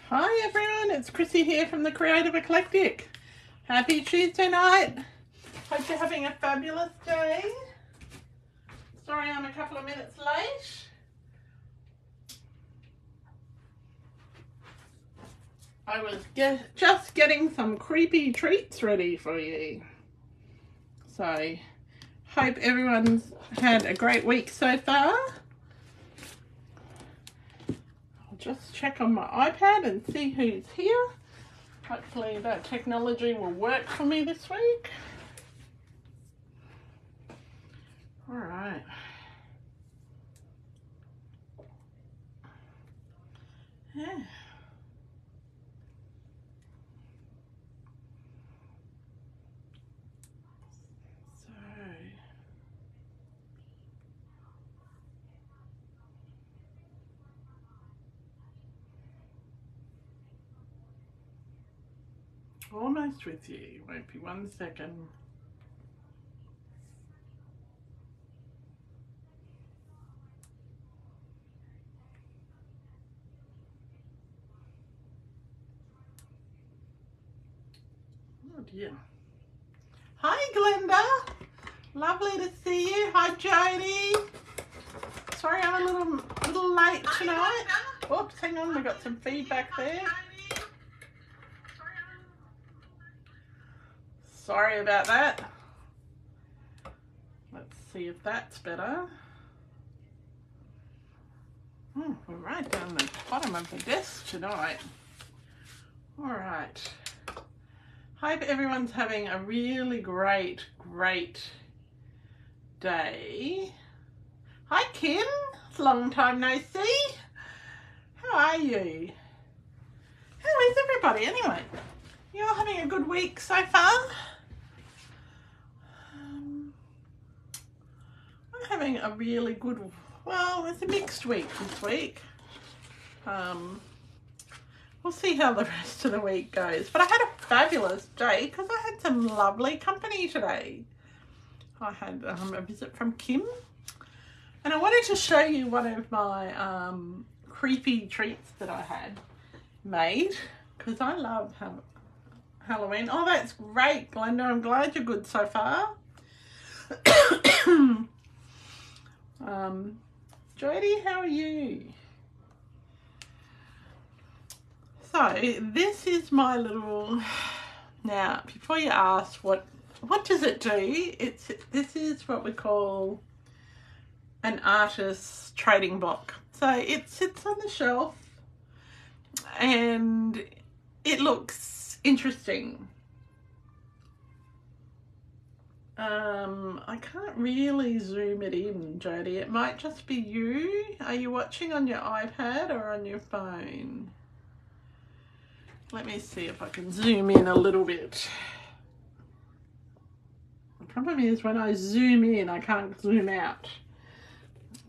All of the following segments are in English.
Hi everyone, it's Chrissy here from the Creative Eclectic. Happy Tuesday night. Hope you're having a fabulous day. Sorry I'm a couple of minutes late. I was just getting some creepy treats ready for you. So, hope everyone's had a great week so far. Just check on my iPad and see who's here. Hopefully that technology will work for me this week. All right. Yeah. Almost with you. Won't be 1 second. Oh dear. Hi Glenda. Lovely to see you. Hi Jody. Sorry I'm a little late tonight. Oops, hang on, we got some feedback there. Sorry about that. Let's see if that's better. Oh, we're right down the bottom of the desk tonight. All right. Hope everyone's having a really great day. Hi Kim, long time no see. How are you? How is everybody anyway? You all having a good week so far? I'm having a really good, well, it's a mixed week this week. We'll see how the rest of the week goes. But I had a fabulous day because I had some lovely company today. I had a visit from Kim. And I wanted to show you one of my creepy treats that I had made because I love Halloween. Oh, that's great, Glenda. I'm glad you're good so far. Jodie, how are you? So this is my little, now before you ask what does it do, this is what we call an artist's trading block. So it sits on the shelf and it looks interesting. I can't really zoom it in, Jodie. It might just be you. Are you watching on your iPad or on your phone? Let me see if I can zoom in a little bit. The problem is when I zoom in, I can't zoom out.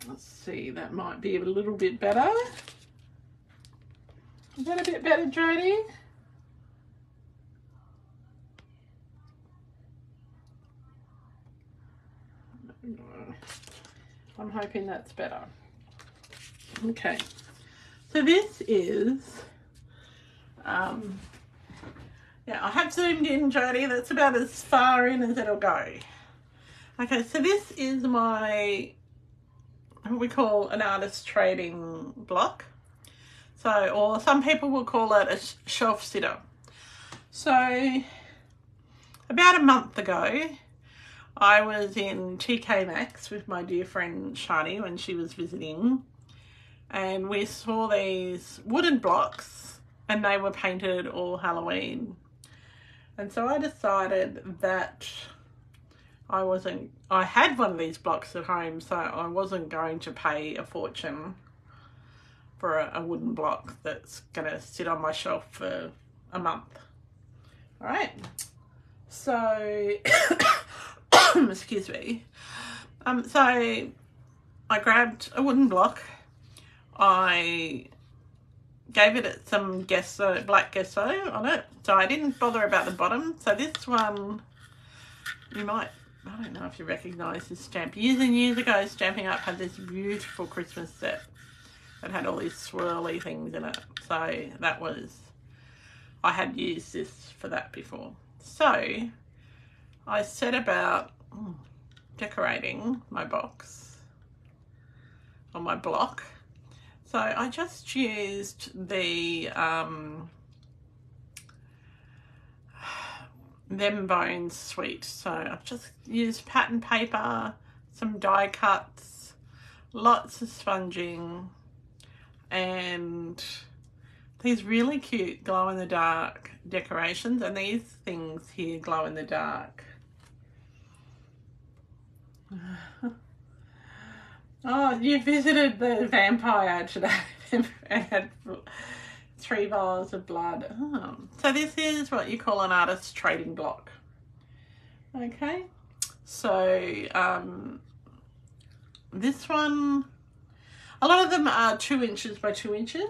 Let's see, that might be a little bit better. Is that a bit better, Jodie? I'm hoping that's better. Okay, so this is, yeah, I have zoomed in, Jodie. That's about as far in as it'll go. Okay, so this is my, what we call an artist trading block. So, or some people will call it a shelf sitter. So, about a month ago, I was in TK Maxx with my dear friend Shani when she was visiting, and we saw these wooden blocks and they were painted all Halloween. And so I decided that I had one of these blocks at home, so I wasn't going to pay a fortune for a wooden block that's gonna sit on my shelf for a month. All right, so excuse me. So I grabbed a wooden block. I gave it some gesso, black gesso on it. So I didn't bother about the bottom. So this one, you might, I don't know if you recognise this stamp. Years and years ago, Stampin' Up had this beautiful Christmas set. It had all these swirly things in it. So that was, I had used this for that before. So I set about decorating my box on my block. So I just used the Them Bones suite. So I've just used pattern paper, some die cuts, lots of sponging, and these really cute glow-in-the-dark decorations. And these things here glow in the dark. Oh, you visited the vampire today and had 3 vials of blood. Oh. So this is what you call an artist's trading block. Okay, so this one, a lot of them are 2 inches by 2 inches,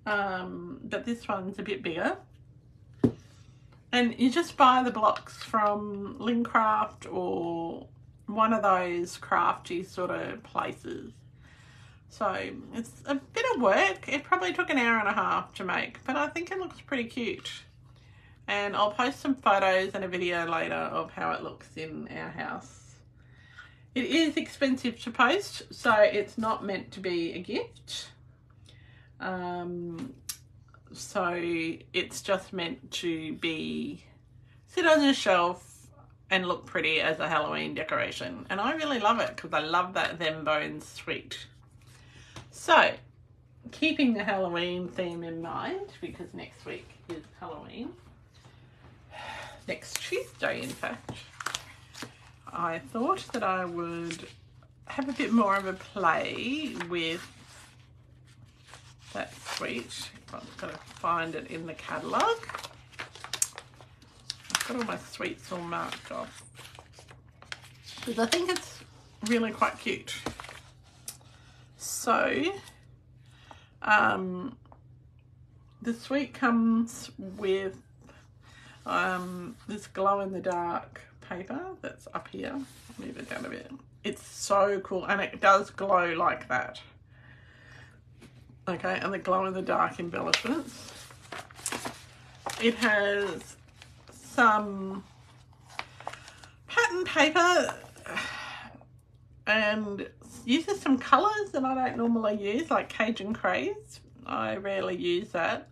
but this one's a bit bigger. And you just buy the blocks from Lincraft or one of those crafty sort of places. So it's a bit of work. It probably took an hour and a half to make, but I think it looks pretty cute. And I'll post some photos and a video later of how it looks in our house. It is expensive to post, so it's not meant to be a gift. So it's just meant to be, sit on the shelf and look pretty as a Halloween decoration. And I really love it because I love that Them Bones suite. So, keeping the Halloween theme in mind, because next week is Halloween, next Tuesday in fact, I thought that I would have a bit more of a play with that suite. I've got to find it in the catalogue. I've got all my sweets all marked off because I think it's really quite cute. So the suite comes with this glow-in-the-dark paper that's up here. Move it down a bit. It's so cool, and it does glow like that. Okay, and the glow-in-the-dark embellishments. It has some pattern paper and uses some colours that I don't normally use, like Cajun Craze. I rarely use that.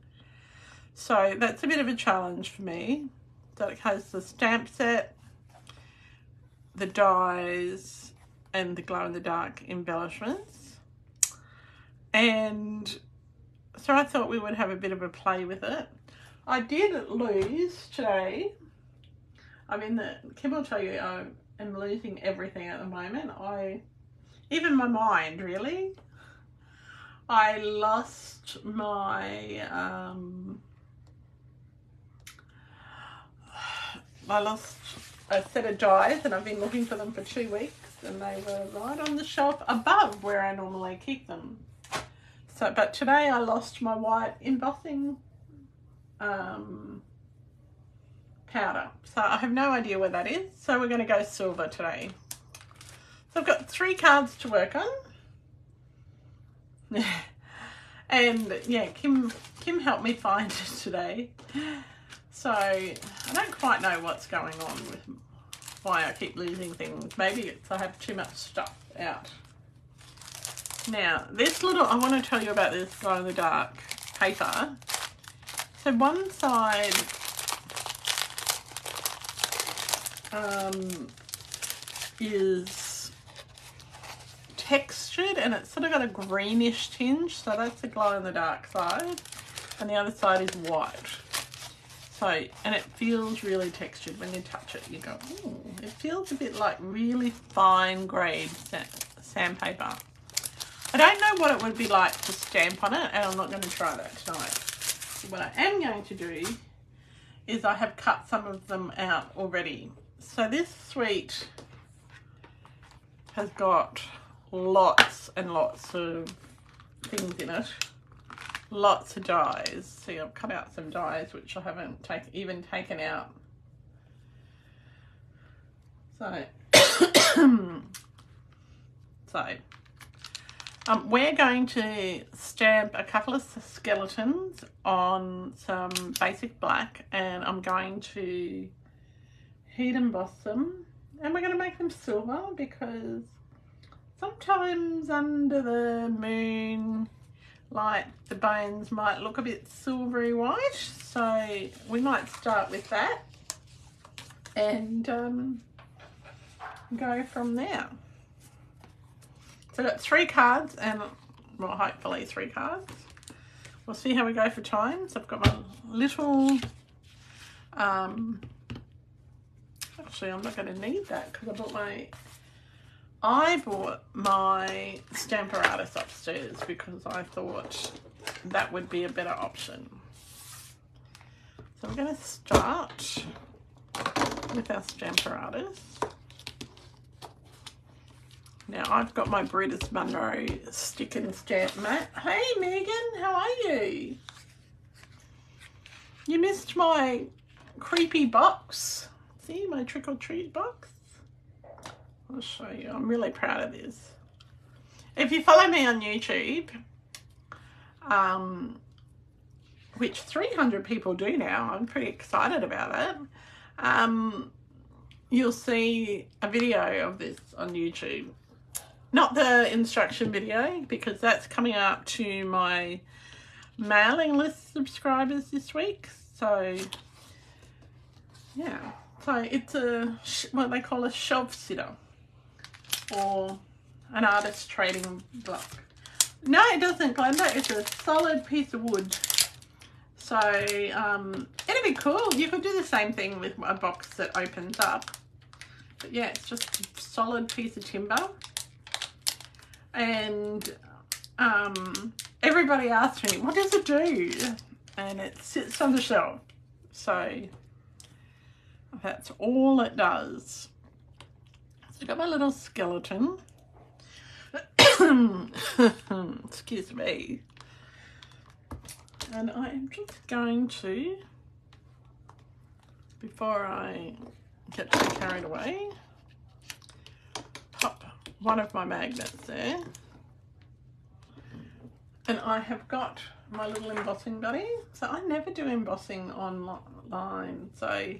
So that's a bit of a challenge for me. So it has the stamp set, the dies, and the glow-in-the-dark embellishments. And so I thought we would have a bit of a play with it. I did lose today. I mean, Kim will tell you I am losing everything at the moment. Even my mind, really. I lost my, I lost a set of dies, and I've been looking for them for 2 weeks, and they were right on the shelf above where I normally keep them. So, but today I lost my white embossing powder. So I have no idea where that is. So we're going to go silver today. So I've got 3 cards to work on. And yeah, Kim helped me find it today. So I don't quite know what's going on with why I keep losing things. Maybe it's I have too much stuff out. Now, this little, I want to tell you about this glow-in-the-dark paper. So one side is textured, and it's sort of got a greenish tinge, so that's the glow-in-the-dark side, and the other side is white. So, and it feels really textured. When you touch it, you go, ooh, it feels a bit like really fine grade sandpaper. I don't know what it would be like to stamp on it, and I'm not going to try that tonight. What I am going to do is I have cut some of them out already. So this suite has got lots and lots of things in it. Lots of dies. See, I've cut out some dies which I haven't even taken out. So, We're going to stamp a couple of skeletons on some basic black, and I'm going to heat emboss them, and we're going to make them silver because sometimes under the moon light the bones might look a bit silvery white, so we might start with that and go from there. So I've got 3 cards and, well, hopefully 3 cards. We'll see how we go for time. So I've got my little, actually I'm not going to need that because I bought my Stamparatus upstairs because I thought that would be a better option. So we're going to start with our Stamparatus. Now I've got my Brutus Monroe stick and stamp mat. Hey Megan, how are you? You missed my creepy box. See my trick or treat box? I'll show you. I'm really proud of this. If you follow me on YouTube, which 300 people do now, I'm pretty excited about it. You'll see a video of this on YouTube. Not the instruction video, because that's coming out to my mailing list subscribers this week. So, yeah. So it's what they call a shelf sitter, or an artist trading block. No, it doesn't, Glenda. It's a solid piece of wood. So, it'd be cool. You could do the same thing with a box that opens up. But yeah, it's just a solid piece of timber. And everybody asks me, what does it do? And it sits on the shelf. So that's all it does. So I've got my little skeleton. Excuse me. And I am just going to, before I get too carried away, pop one of my magnets there. And I have got my little embossing buddy. So I never do embossing online, so,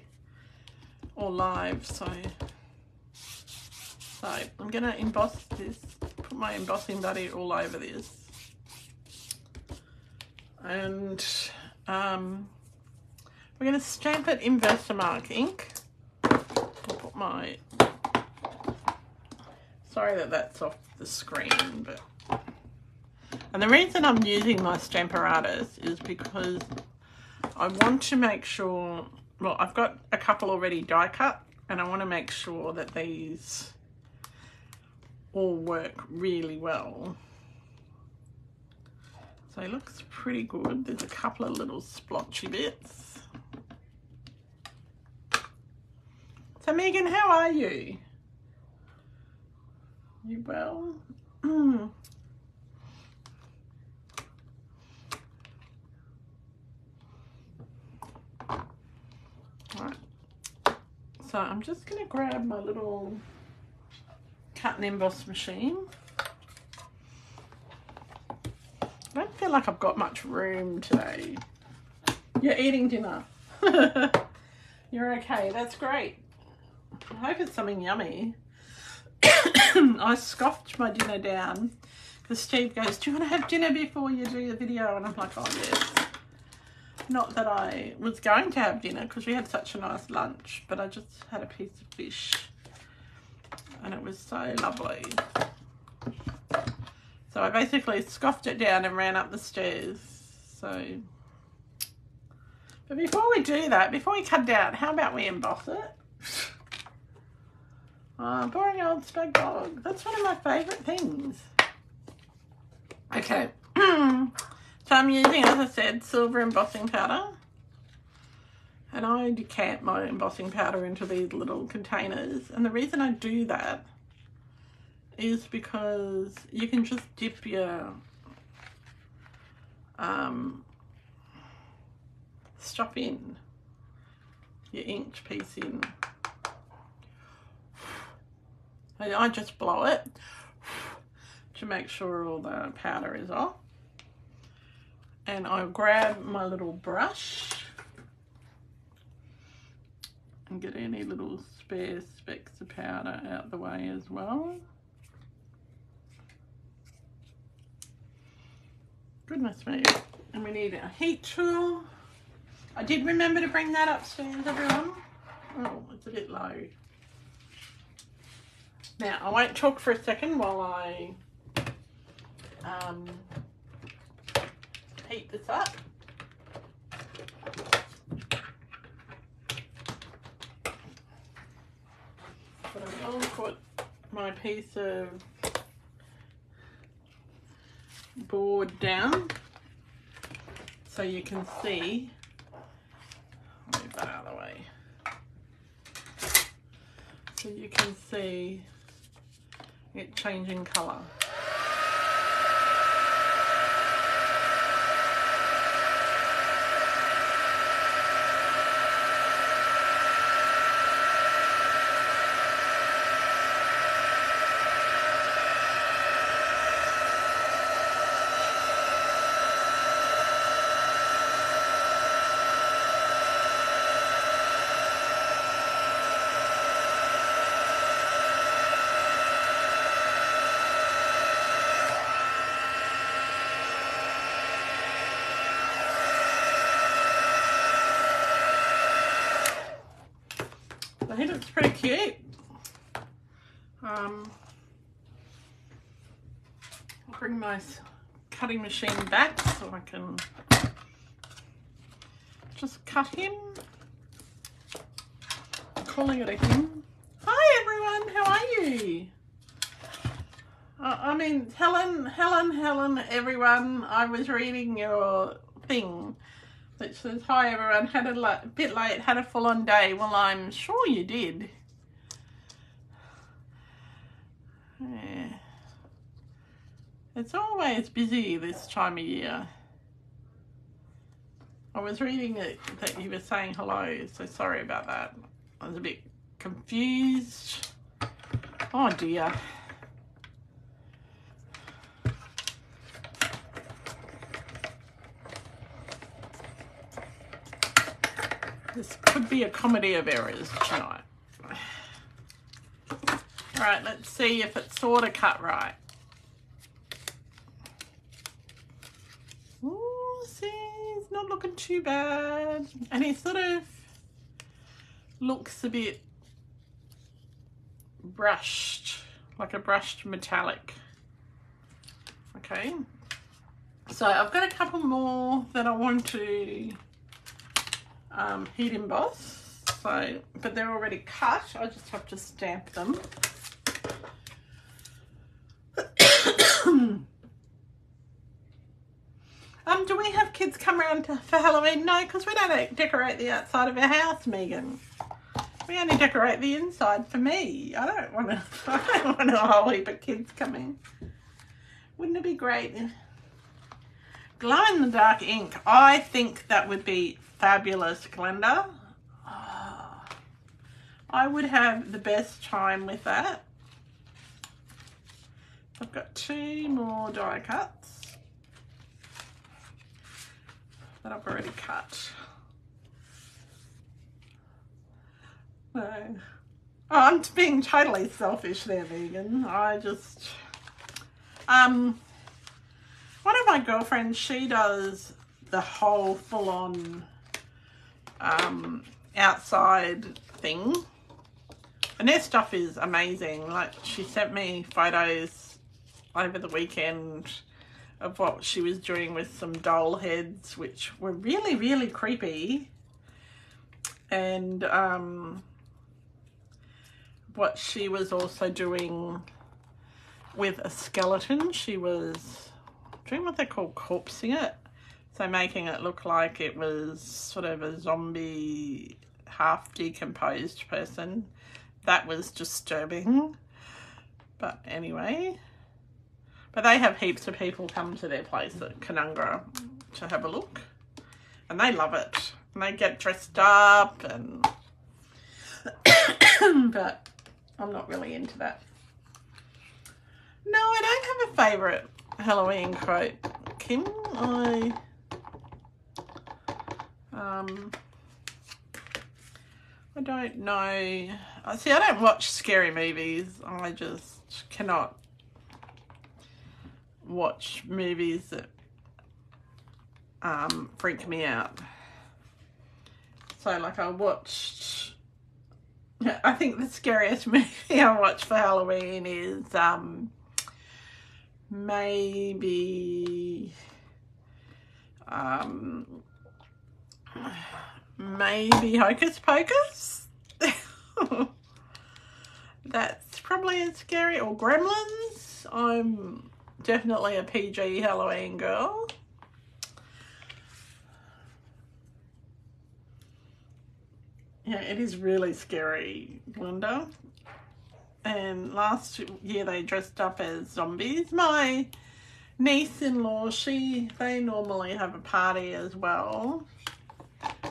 or live, so I'm gonna emboss this, put my embossing buddy all over this. And we're gonna stamp it in Versamark ink. I'll put my, sorry that that's off the screen, but, and the reason I'm using my Stamparatus is because I want to make sure, well, I've got a couple already die cut, and I want to make sure that these all work really well. So it looks pretty good. There's a couple of little splotchy bits. So Megan, how are you? You well? Right. So I'm just going to grab my little cut and emboss machine. I don't feel like I've got much room today. You're eating dinner. You're okay. That's great. I hope it's something yummy. I scoffed my dinner down because Steve goes, do you want to have dinner before you do the video? And I'm like, oh yes. Not that I was going to have dinner because we had such a nice lunch, but I just had a piece of fish and it was so lovely. So I basically scoffed it down and ran up the stairs. So, but before we do that, before we cut it out, how about we emboss it? Boring old spag bog. That's one of my favourite things. Okay. So I'm using, as I said, silver embossing powder. And I decant my embossing powder into these little containers. And the reason I do that is because you can just dip your stuff in, your inked piece in. I just blow it, to make sure all the powder is off. And I'll grab my little brush and get any little spare specks of powder out the way as well. Goodness me. And we need our heat tool. I did remember to bring that upstairs, everyone. Oh, it's a bit low. Now, I won't talk for a second while I heat this up. But I will put my piece of board down so you can see. I'll move that out of the way. So you can see it changing colour. I think it's pretty cute. I'll bring my cutting machine back so I can just cut him. I'm calling it a him. Hi everyone, how are you? I mean, Helen, everyone, I was reading your thing that says, hi everyone, had a bit late, had a full-on day. Well, I'm sure you did. Yeah. It's always busy this time of year. I was reading it that you were saying hello, so sorry about that. I was a bit confused. Oh dear. This could be a comedy of errors tonight. Alright, let's see if it's sort of cut right. Ooh, see, it's not looking too bad. And it sort of looks a bit brushed, like a brushed metallic. Okay, so I've got a couple more that I want to heat emboss, so, but they're already cut. I just have to stamp them. Do we have kids come around for Halloween? No, because we don't decorate the outside of our house, Megan. We only decorate the inside for me. I don't want a whole heap of kids coming. Wouldn't it be great? Glow in the dark ink. I think that would be fabulous, Glenda. Oh, I would have the best time with that. I've got 2 more die cuts that I've already cut. No. Oh, I'm being totally selfish there, Megan. I just... one of my girlfriends, she does the whole full-on outside thing, and their stuff is amazing. Like, she sent me photos over the weekend of what she was doing with some doll heads, which were really, really creepy. And what she was also doing with a skeleton, she was doing what they call corpsing it. So making it look like it was sort of a zombie, half decomposed person. That was disturbing. But anyway. But they have heaps of people come to their place at Canungra to have a look. And they love it. And they get dressed up and... but I'm not really into that. No, I don't have a favourite Halloween quote, Kim. I don't know. See, I don't watch scary movies. I just cannot watch movies that freak me out. So, like, I think the scariest movie I watched for Halloween is maybe Hocus Pocus. That's probably as scary. Or Gremlins. I'm definitely a PG Halloween girl. Yeah, it is really scary, Linda. And last year they dressed up as zombies. My niece-in-law, they normally have a party as well.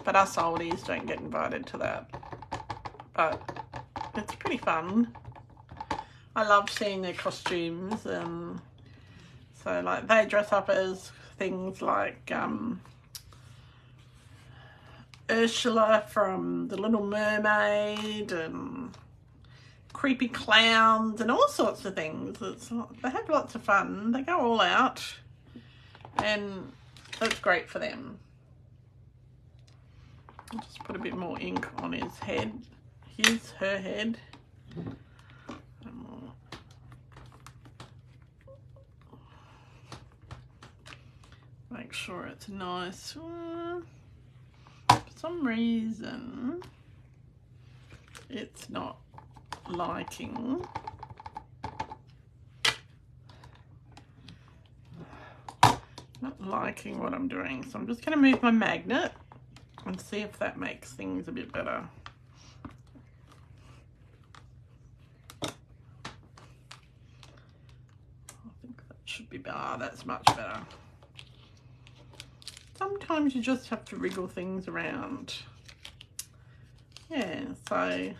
But us oldies don't get invited to that. But it's pretty fun. I love seeing their costumes, and so like they dress up as things like Ursula from The Little Mermaid and creepy clowns and all sorts of things. They have lots of fun. They go all out, and that's great for them. I'll just put a bit more ink on his head. Her head. Make sure it's nice. For some reason, it's not liking. Not liking what I'm doing. So I'm just going to move my magnet and see if that makes things a bit better. I think that should be better. That's much better. Sometimes you just have to wriggle things around. Yeah, so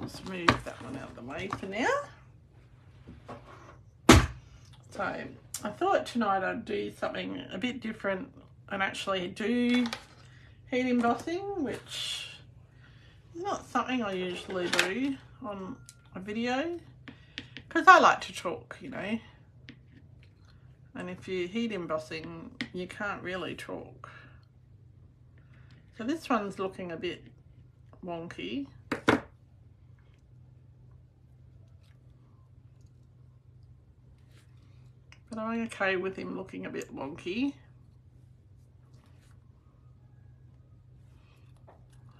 let's move that one out of the way for now. So I thought tonight I'd do something a bit different and actually do heat embossing, which is not something I usually do on a video, because I like to talk, you know, and if you're heat embossing you can't really talk. So this one's looking a bit wonky. But I'm okay with him looking a bit wonky.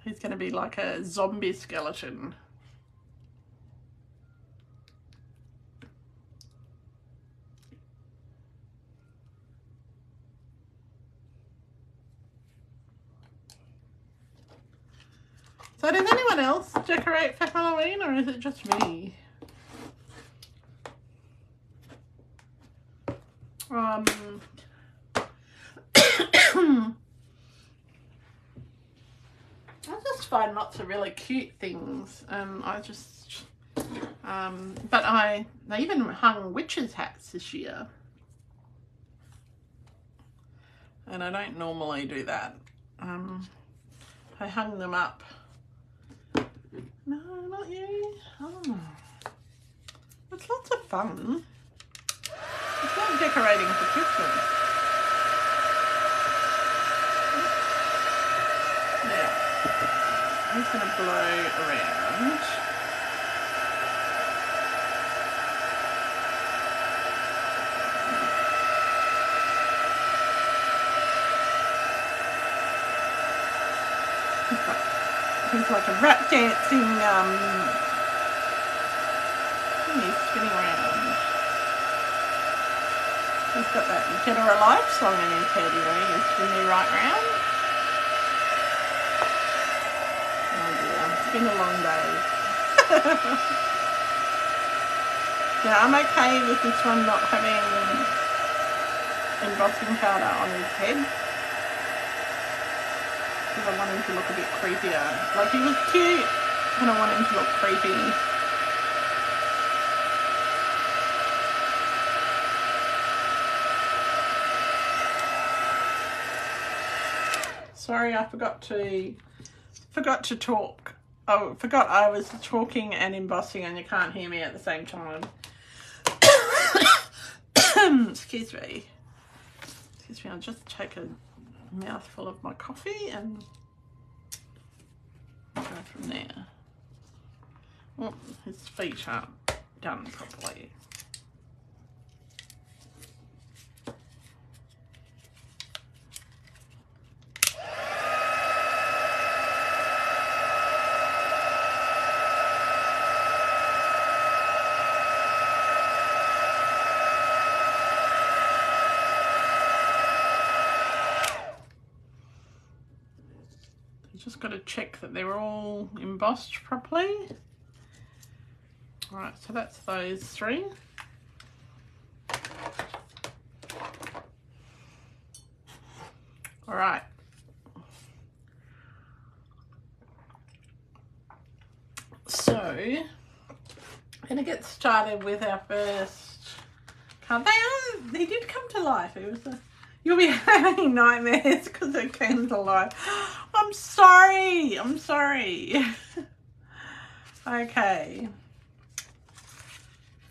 He's going to be like a zombie skeleton. So does anyone else decorate for Halloween, or is it just me? I just find lots of really cute things, and I just but they even hung witches' hats this year, and I don't normally do that. I hung them up. No, not you. Oh, it's lots of fun. It's like decorating for Christmas. Now, I'm just going to blow around. He's like a rap dancing, he's spinning around. He's got that Dead or Alive song in his head, you know, he's spinning right round. Oh dear, it's been a long day. Yeah, I'm okay with this one not having embossing powder on his head. because I want him to look a bit creepier. Like, he was cute, and I want him to look creepy. Sorry, I forgot to talk. I forgot I was talking and embossing, and you can't hear me at the same time. Excuse me. Excuse me, I'll just take a mouthful of my coffee and go from there. Oh, his feet aren't done properly. Just got to check that they're all embossed properly. All right, so that's those three. All right. So I'm going to get started with our first card. They did come to life. It was a, you'll be having nightmares because they came to life. I'm sorry. I'm sorry. Okay.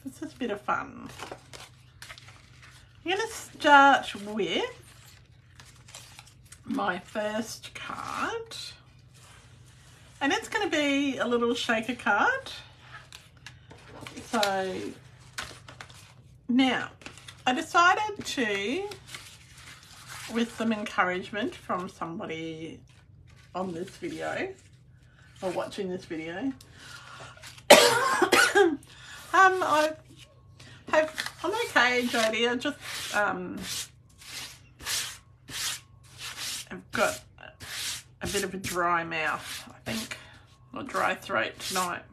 This is a bit of fun. I'm going to start with my first card. And it's going to be a little shaker card. So now I decided to, with some encouragement from somebody on this video or watching this video, I'm okay, Jodie. I just I've got a bit of a dry mouth, I think, or dry throat tonight.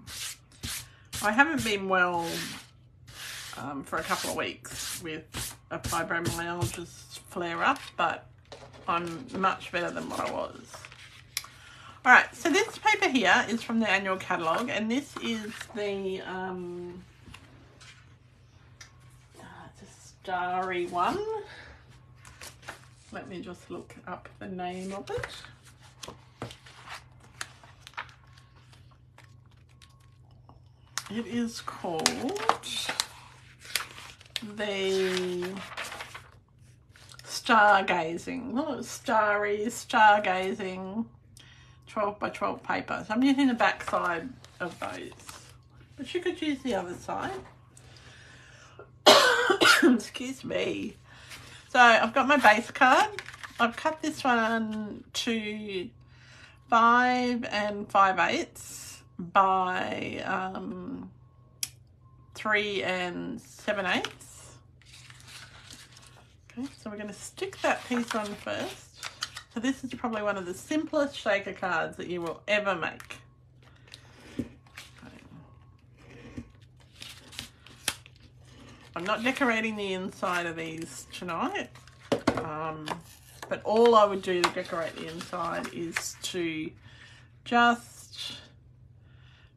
I haven't been well for a couple of weeks with a fibromyalgia flare up, but I'm much better than what I was. All right, so this paper here is from the annual catalogue, and this is the it's a starry one. Let me just look up the name of it. It is called the Stargazing. Oh, starry, stargazing 12 by 12 paper. So I'm using the back side of those, but you could use the other side. Excuse me. So I've got my base card. I've cut this one to 5 5/8 by 3 7/8. Okay, so we're going to stick that piece on first. So this is probably one of the simplest shaker cards that you will ever make. Okay. I'm not decorating the inside of these tonight, but all I would do to decorate the inside is to just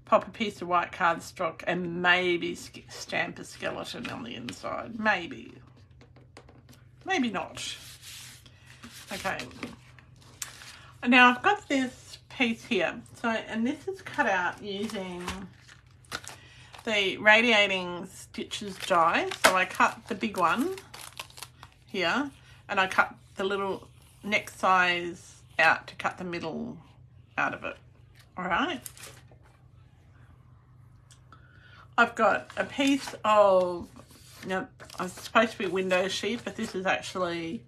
pop a piece of white cardstock and maybe stamp a skeleton on the inside. Maybe. Maybe not. Okay. Now I've got this piece here. So, and this is cut out using the Radiating Stitches die. So I cut the big one here, and I cut the little next size out to cut the middle out of it. All right. I've got a piece of, you know, it's supposed to be window sheet, but this is actually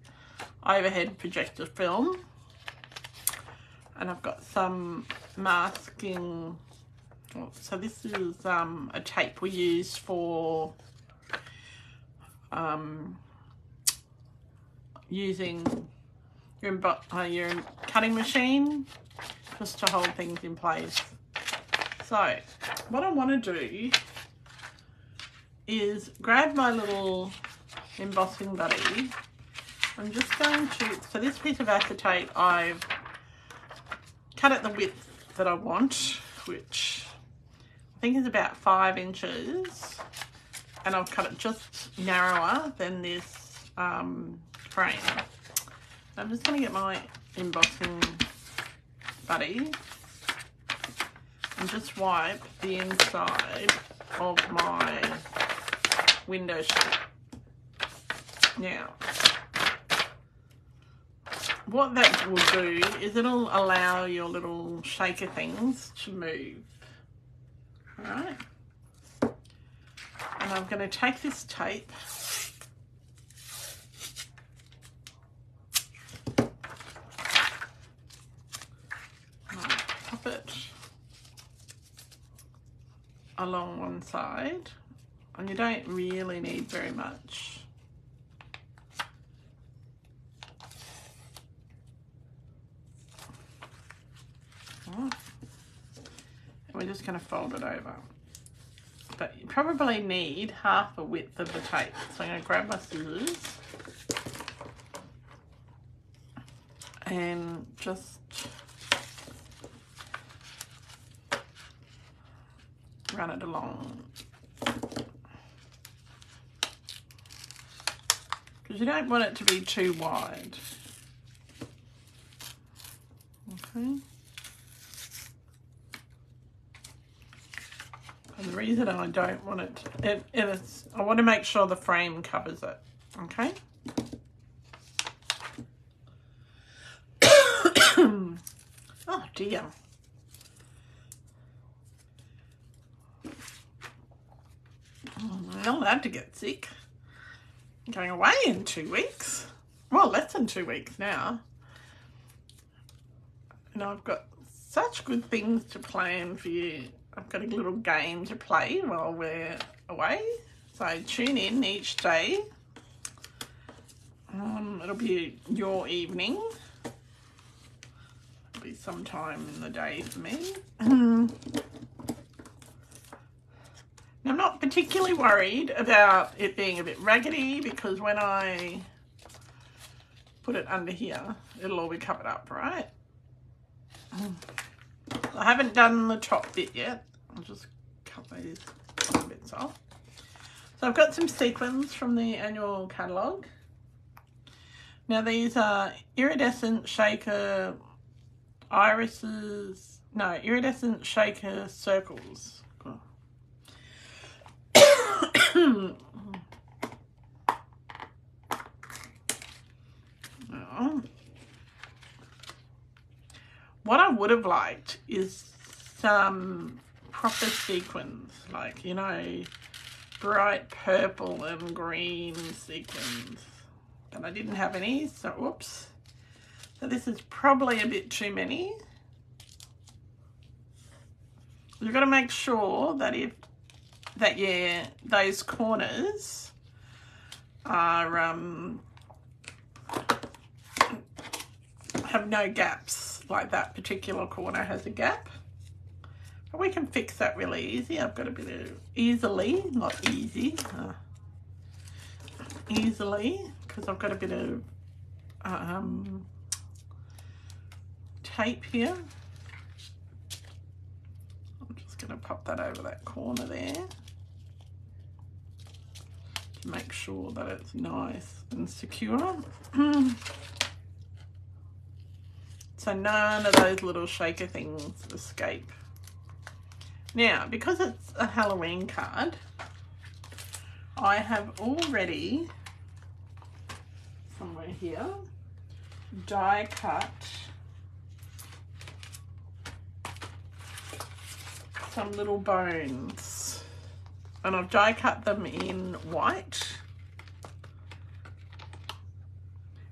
overhead projector film. And I've got some masking. So this is a tape we use for using your cutting machine just to hold things in place. So what I want to do is grab my little embossing buddy. I'm just going to, so this piece of acetate I've cut it the width that I want, which I think is about 5 inches, and I've cut it just narrower than this frame. I'm just going to get my embossing buddy and just wipe the inside of my window sheet. Now, what that will do is it'll allow your little shaker things to move. Alright. And I'm going to take this tape and I'll pop it along one side, and you don't really need very much. And we're just going to fold it over. But you probably need half the width of the tape. So I'm going to grab my scissors and just run it along. Because you don't want it to be too wide. Okay. And the reason I don't want it, I want to make sure the frame covers it, okay? Oh dear. I'm not allowed to get sick. I'm going away in 2 weeks. Well, less than 2 weeks now. And I've got such good things to plan for you. I've got a little game to play while we're away, so tune in each day. It'll be your evening. It'll be sometime in the day for me. Now, I'm not particularly worried about it being a bit raggedy, because when I put it under here, it'll all be covered up, right? I haven't done the top bit yet. I'll just cut these bits off. So I've got some sequins from the annual catalogue. Now these are iridescent shaker irises, no, iridescent shaker circles. Oh. What I would have liked is some proper sequins, like, you know, bright purple and green sequins, but I didn't have any, so whoops. So this is probably a bit too many. You've got to make sure that those corners are have no gaps, like that particular corner has a gap. But we can fix that really easy. I've got a bit of easily, because I've got a bit of tape here. I'm just going to pop that over that corner there to make sure that it's nice and secure. So none of those little shaker things escape. Now, because it's a Halloween card, I have already, somewhere here, die cut some little bones. And I've die cut them in white.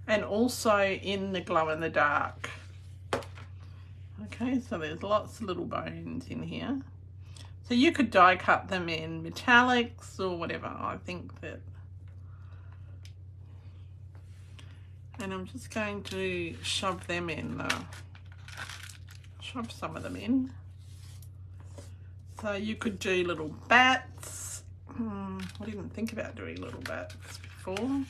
And also in the glow in the dark. Okay, so there's lots of little bones in here. So you could die cut them in metallics or whatever. I think that. And I'm just going to shove them in, shove some of them in. So you could do little bats. I didn't think about doing little bats before.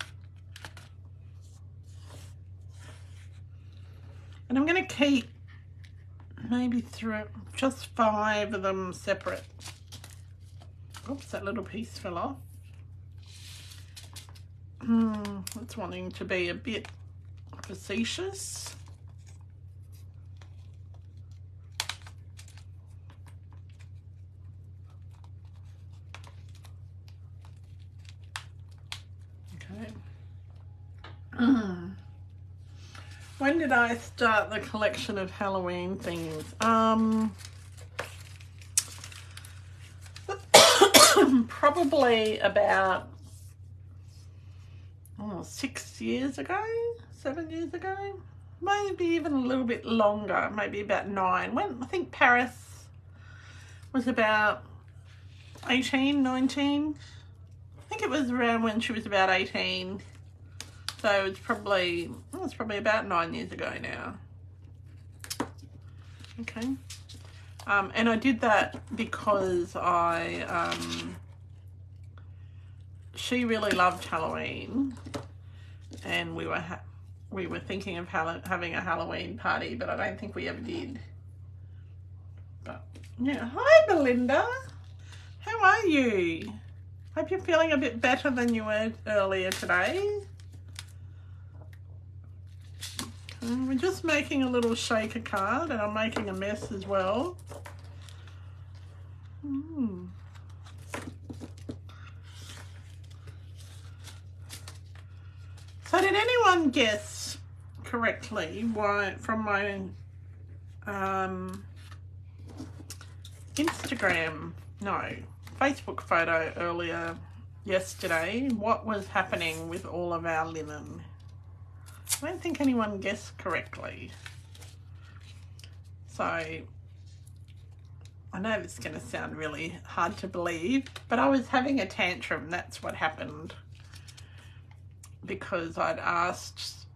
And I'm going to keep maybe just 5 of them separate. Oops, that little piece fell off. It's wanting to be a bit facetious. Okay. When did I start the collection of Halloween things? Probably about 6 years ago, 7 years ago, maybe even a little bit longer, maybe about 9. When I think Paris was about 18, 19. I think it was around when she was about 18. So it's probably about 9 years ago now. Okay. And I did that because she really loved Halloween, and we were thinking of having a Halloween party, but I don't think we ever did. But yeah, hi Belinda, how are you? Hope you're feeling a bit better than you were earlier today. We're just making a little shaker card, and I'm making a mess as well. So did anyone guess correctly why from my Facebook photo earlier yesterday, what was happening with all of our linen? I don't think anyone guessed correctly. So I know this is going to sound really hard to believe, but I was having a tantrum. That's what happened, because I'd asked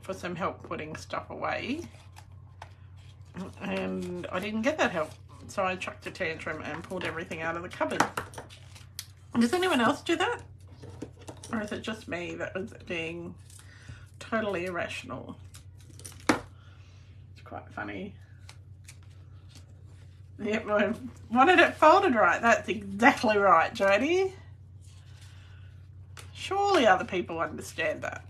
for some help putting stuff away and I didn't get that help. So I chucked a tantrum and pulled everything out of the cupboard. Does anyone else do that? Or is it just me that was being totally irrational? It's quite funny. Yep, I wanted it folded right. That's exactly right, Jodie. Surely other people understand that.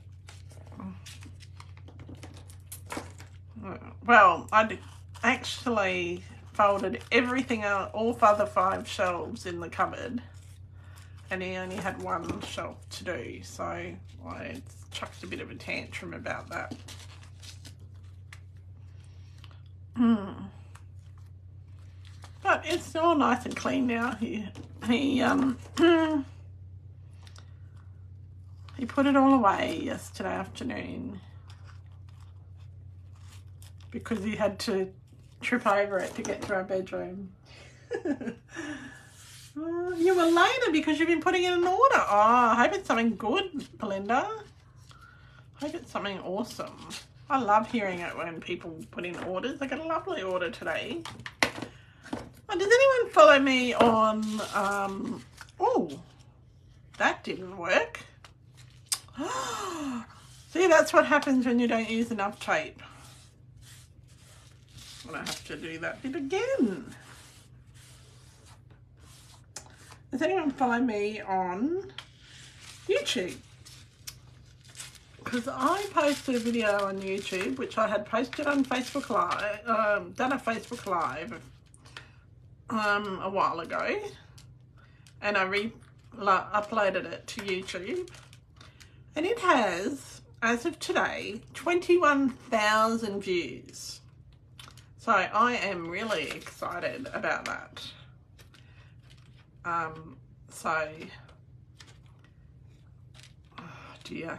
Well, I actually folded everything out, all other 5 shelves in the cupboard, and he only had 1 shelf to do, so I chucked a bit of a tantrum about that. But it's all nice and clean now. He put it all away yesterday afternoon because he had to trip over it to get to our bedroom. Oh, you were later because you've been putting in an order. Oh, I hope it's something good, Belinda. I hope it's something awesome. I love hearing it when people put in orders. I got a lovely order today. Oh, does anyone follow me on... oh, that didn't work. See, that's what happens when you don't use enough tape. I'm gonna have to do that bit again. Does anyone follow me on YouTube? Because I posted a video on YouTube, which I had posted on Facebook Live, done a Facebook Live a while ago, and I uploaded it to YouTube, and it has, as of today, 21,000 views. So I am really excited about that. So, oh dear,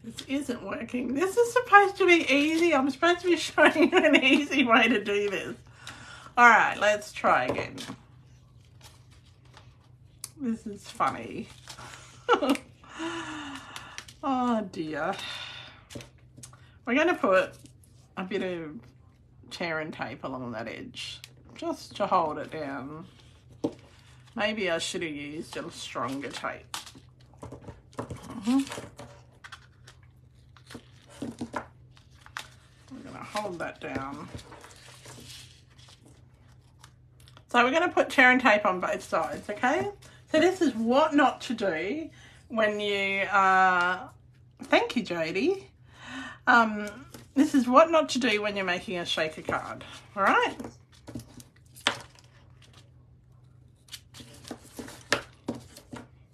this isn't working. This is supposed to be easy. I'm supposed to be showing you an easy way to do this. All right, let's try again. This is funny. Oh dear. We're going to put a bit of tear and tape along that edge just to hold it down. Maybe I should have used a stronger tape. We're going to hold that down. So we're going to put tear and tape on both sides, okay? So this is what not to do when you thank you, Jodie. This is what not to do when you're making a shaker card, all right?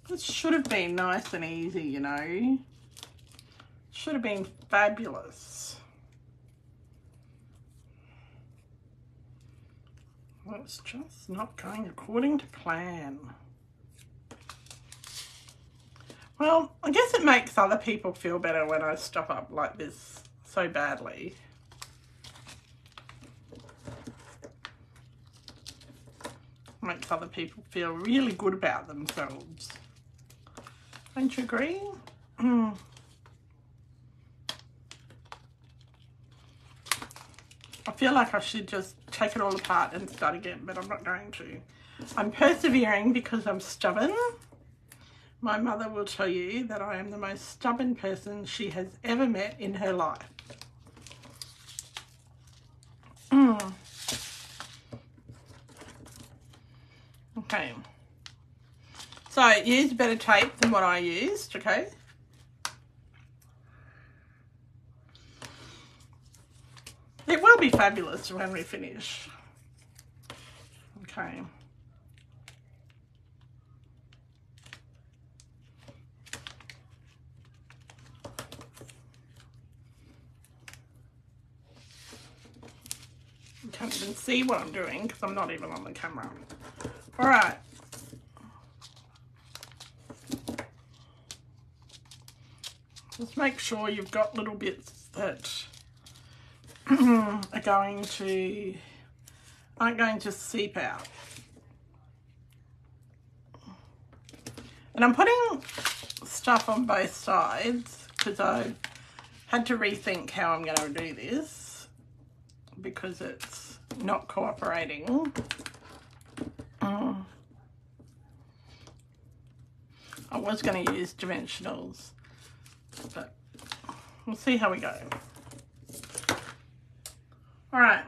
This should have been nice and easy, you know. Should have been fabulous. Well, it's just not going according to plan. Well, I guess it makes other people feel better when I stuff up like this so badly. Makes other people feel really good about themselves. Don't you agree? I feel like I should just take it all apart and start again, but I'm not going to. I'm persevering because I'm stubborn. My mother will tell you that I am the most stubborn person she has ever met in her life. Okay. So use better tape than what I used, okay? It will be fabulous when we finish. Okay. You can't even see what I'm doing because I'm not even on the camera. All right. Just make sure you've got little bits that aren't going to seep out. And I'm putting stuff on both sides because I had to rethink how I'm going to do this because it's not cooperating. I was going to use dimensionals, but we'll see how we go. All right,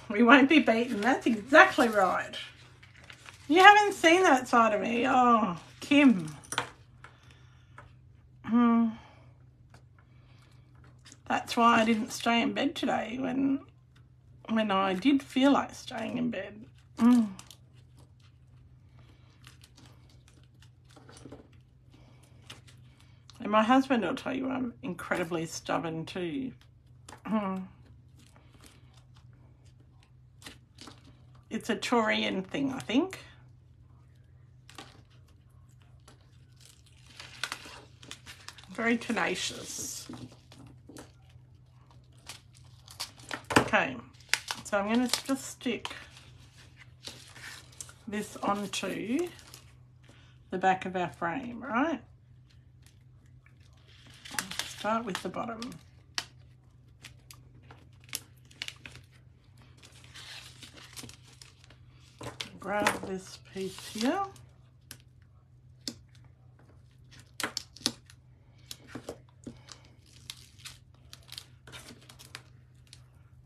we won't be beaten. That's exactly right. You haven't seen that side of me. Oh, Kim. That's why I didn't stay in bed today when I did feel like staying in bed. And my husband will tell you I'm incredibly stubborn too. It's a Taurian thing, I think. Very tenacious. Okay, so I'm going to just stick this onto the back of our frame, right? Start with the bottom. Grab this piece here.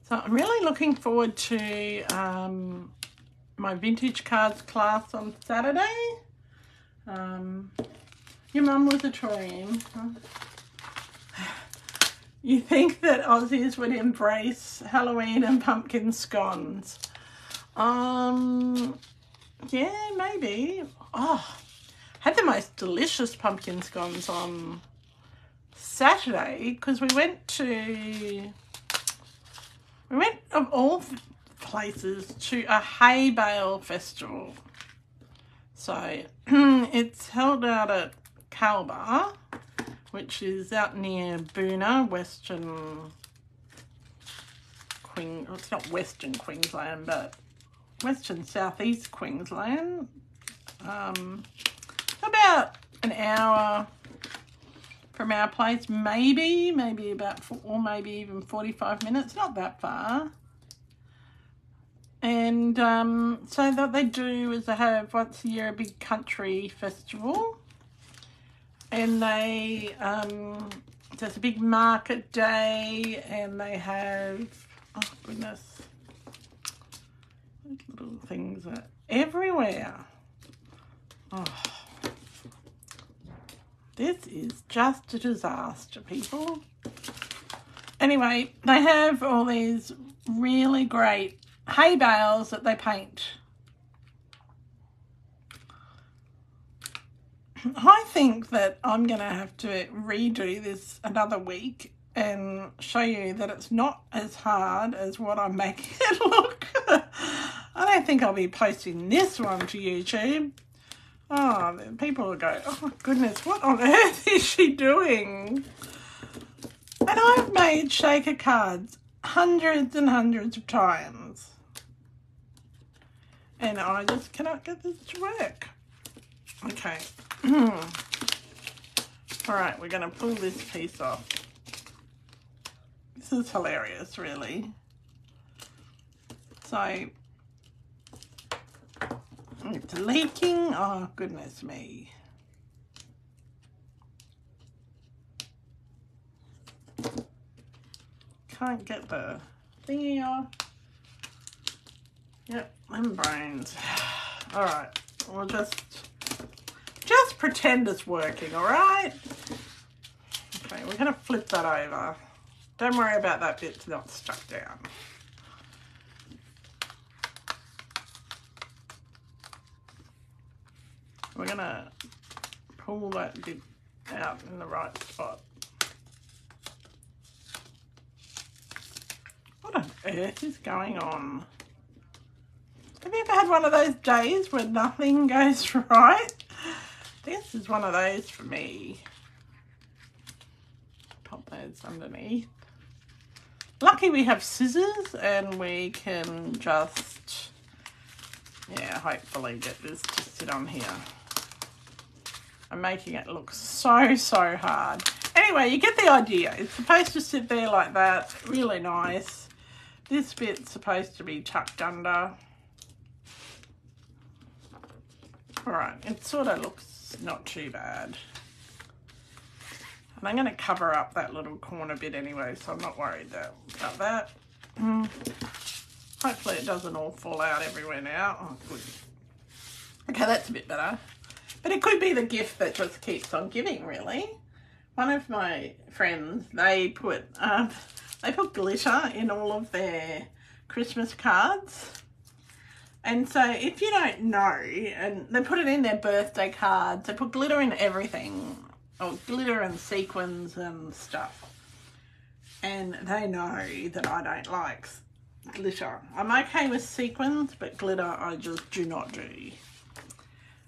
So I'm really looking forward to my vintage cards class on Saturday. Your mum was a Taurian. Huh? You think that Aussies would embrace Halloween and pumpkin scones? Yeah, maybe. Oh, had the most delicious pumpkin scones on Saturday because we went of all places to a hay bale festival. So it's held out at Kalbar, which is out near Boona, Western it's not Western Queensland, but Western Southeast Queensland. About an hour from our place, maybe about, or maybe even 45 minutes, not that far. And so what they do is they have once a year a big country festival, and they there's a big market day, and they have Oh, goodness. Those little things are everywhere. Oh. This is just a disaster, people. Anyway, they have all these really great hay bales that they paint. I think that I'm going to have to redo this another week and show you that it's not as hard as what I'm making it look. I don't think I'll be posting this one to YouTube. Oh, people will go, oh my goodness, what on earth is she doing? And I've made shaker cards hundreds and hundreds of times. And I just cannot get this to work. Okay. Alright, we're going to pull this piece off. This is hilarious, really. So, it's leaking. Oh, goodness me. Can't get the thingy off. Yep, them brains. Alright, we'll just pretend it's working, alright? Okay, we're going to flip that over. Don't worry about that bit not stuck down. We're going to pull that bit out in the right spot. What on earth is going on? Have you ever had one of those days where nothing goes right? This is one of those for me. Pop those underneath. Lucky we have scissors and we can just, yeah, hopefully get this to sit on here. I'm making it look so hard. Anyway, you get the idea. It's supposed to sit there like that, really nice. This bit's supposed to be tucked under. Alright, it sort of looks not too bad. And I'm going to cover up that little corner bit anyway, so I'm not worried about that. Hopefully it doesn't all fall out everywhere now. Oh, good. Okay, that's a bit better. But it could be the gift that just keeps on giving, really. One of my friends, they put glitter in all of their Christmas cards. And so if you don't know, and they put it in their birthday cards, they put glitter in everything, or glitter and sequins and stuff. And they know that I don't like glitter. I'm okay with sequins, but glitter I just do not do.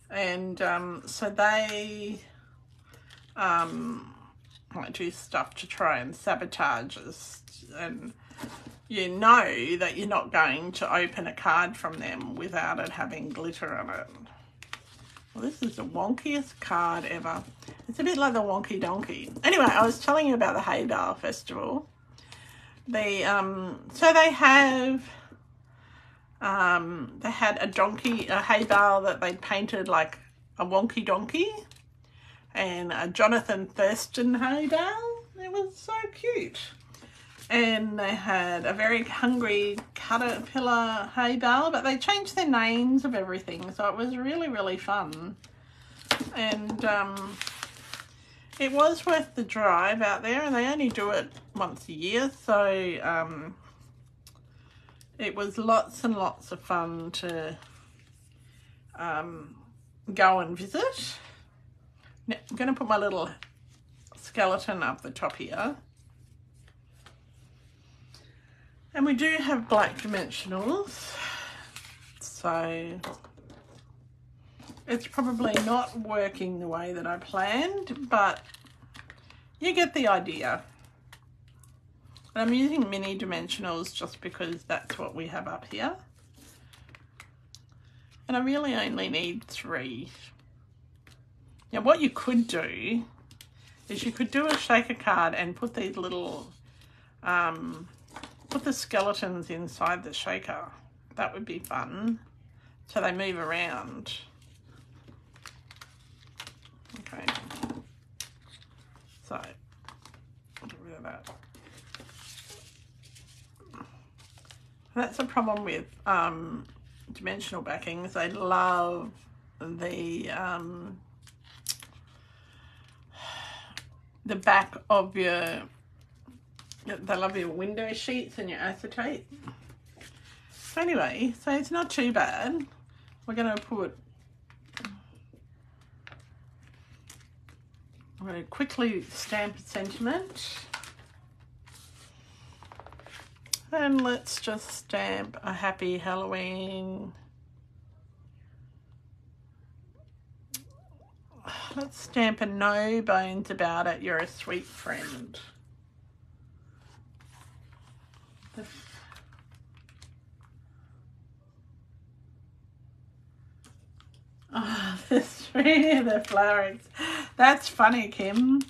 And so they like do stuff to try and sabotage us, and you know that you're not going to open a card from them without it having glitter on it. Well, this is the wonkiest card ever. It's a bit like the Wonky Donkey. Anyway, I was telling you about the Hay Bale Festival. So they had a hay bale that they painted like a wonky donkey, and a Jonathan Thurston hay bale. It was so cute. And they had a very hungry caterpillar hay bale, but they changed their names of everything, so it was really fun. And it was worth the drive out there, and they only do it once a year, so it was lots and lots of fun to go and visit. Now, I'm going to put my little skeleton up the top here. And we do have black dimensionals, so it's probably not working the way that I planned, but you get the idea. And I'm using mini dimensionals just because that's what we have up here. And I really only need 3. Now what you could do is you could do a shaker card and put these little, put the skeletons inside the shaker. That would be fun. So they move around. Okay. So, get rid of that. That's a problem with dimensional backings. They love the back of your, they love your window sheets and your acetate. So anyway, so it's not too bad. We're going to put, I'm going to quickly stamp a sentiment. And let's just stamp a happy Halloween. Let's stamp a no bones about it, you're a sweet friend. Oh, the flowers. That's funny, Kim.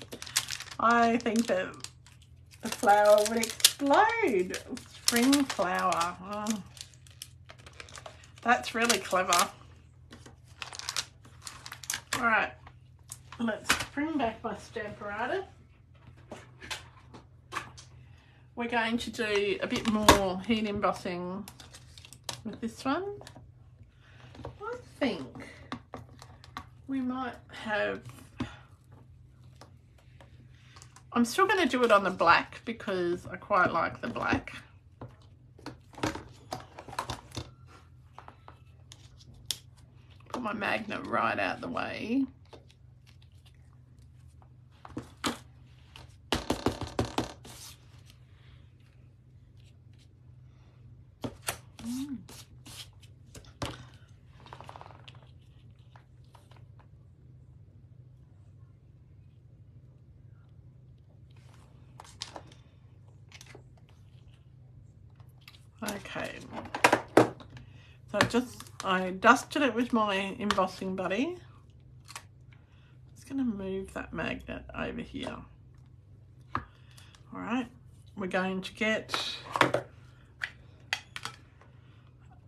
I think that the flower would explode. Spring flower. Oh, that's really clever. All right, let's bring back my Stamparator. We're going to do a bit more heat embossing with this one. I think we might have, I'm still going to do it on the black because I quite like the black. Put my magnet right out the way. Okay, so I dusted it with my embossing buddy. Just going to move that magnet over here. All right, we're going to get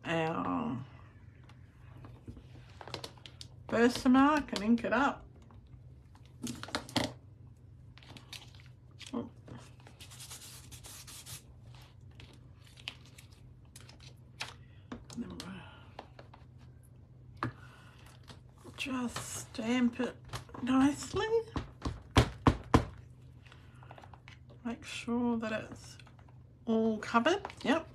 our Versamark and ink it up. Just stamp it nicely. Make sure that it's all covered. Yep.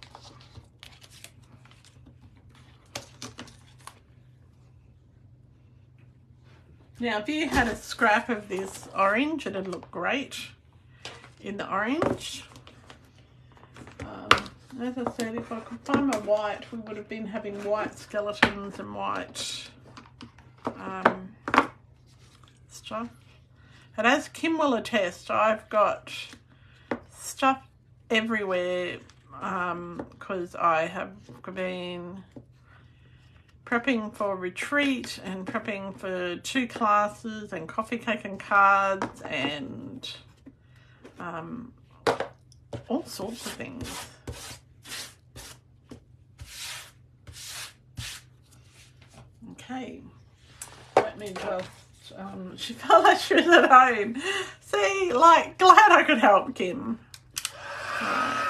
Now, if you had a scrap of this orange, it'd look great in the orange. As I said, if I could find my white, we would have been having white skeletons and white stuff. And as Kim will attest, I've got stuff everywhere because I have been prepping for retreat and prepping for 2 classes and coffee, cake and cards and all sorts of things. Okay, let me just, she felt like she was at home. See, like, glad I could help Kim. Right.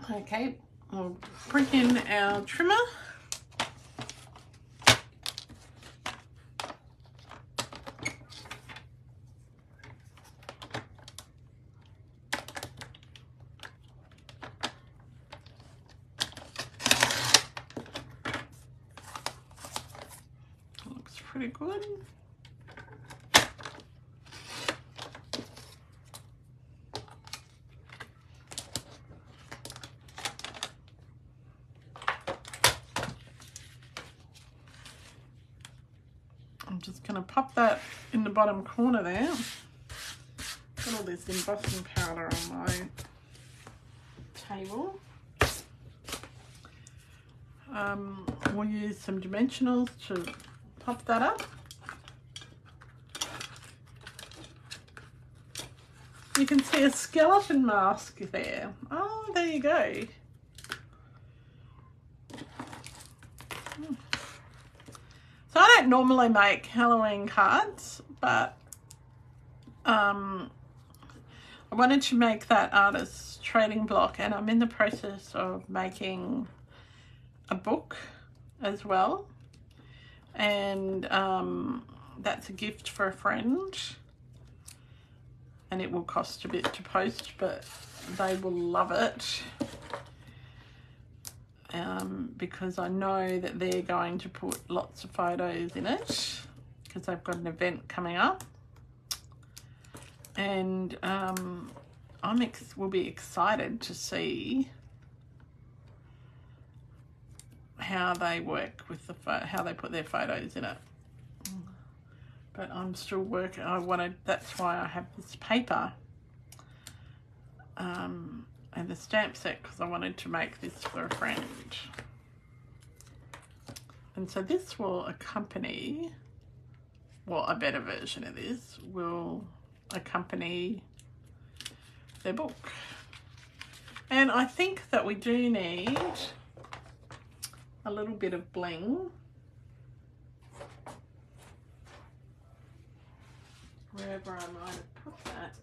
Okay, we'll bring in our trimmer. Looks pretty good. I'm just going to pop that in the bottom corner there. Got all this embossing powder on my table. We'll use some dimensionals to pop that up. You can see a skeleton mask there. Oh, there you go. So I don't normally make Halloween cards, but I wanted to make that artist's trading block, and I'm in the process of making a book as well, and that's a gift for a friend, and it will cost a bit to post, but they will love it, because I know that they're going to put lots of photos in it because they've got an event coming up, and will be excited to see how they work with how they put their photos in it. But I'm still working. That's why I have this paper and the stamp set, because I wanted to make this for a friend. And so this will accompany, well, a better version of this will accompany their book. And I think that we do need a little bit of bling. Wherever I might have put that.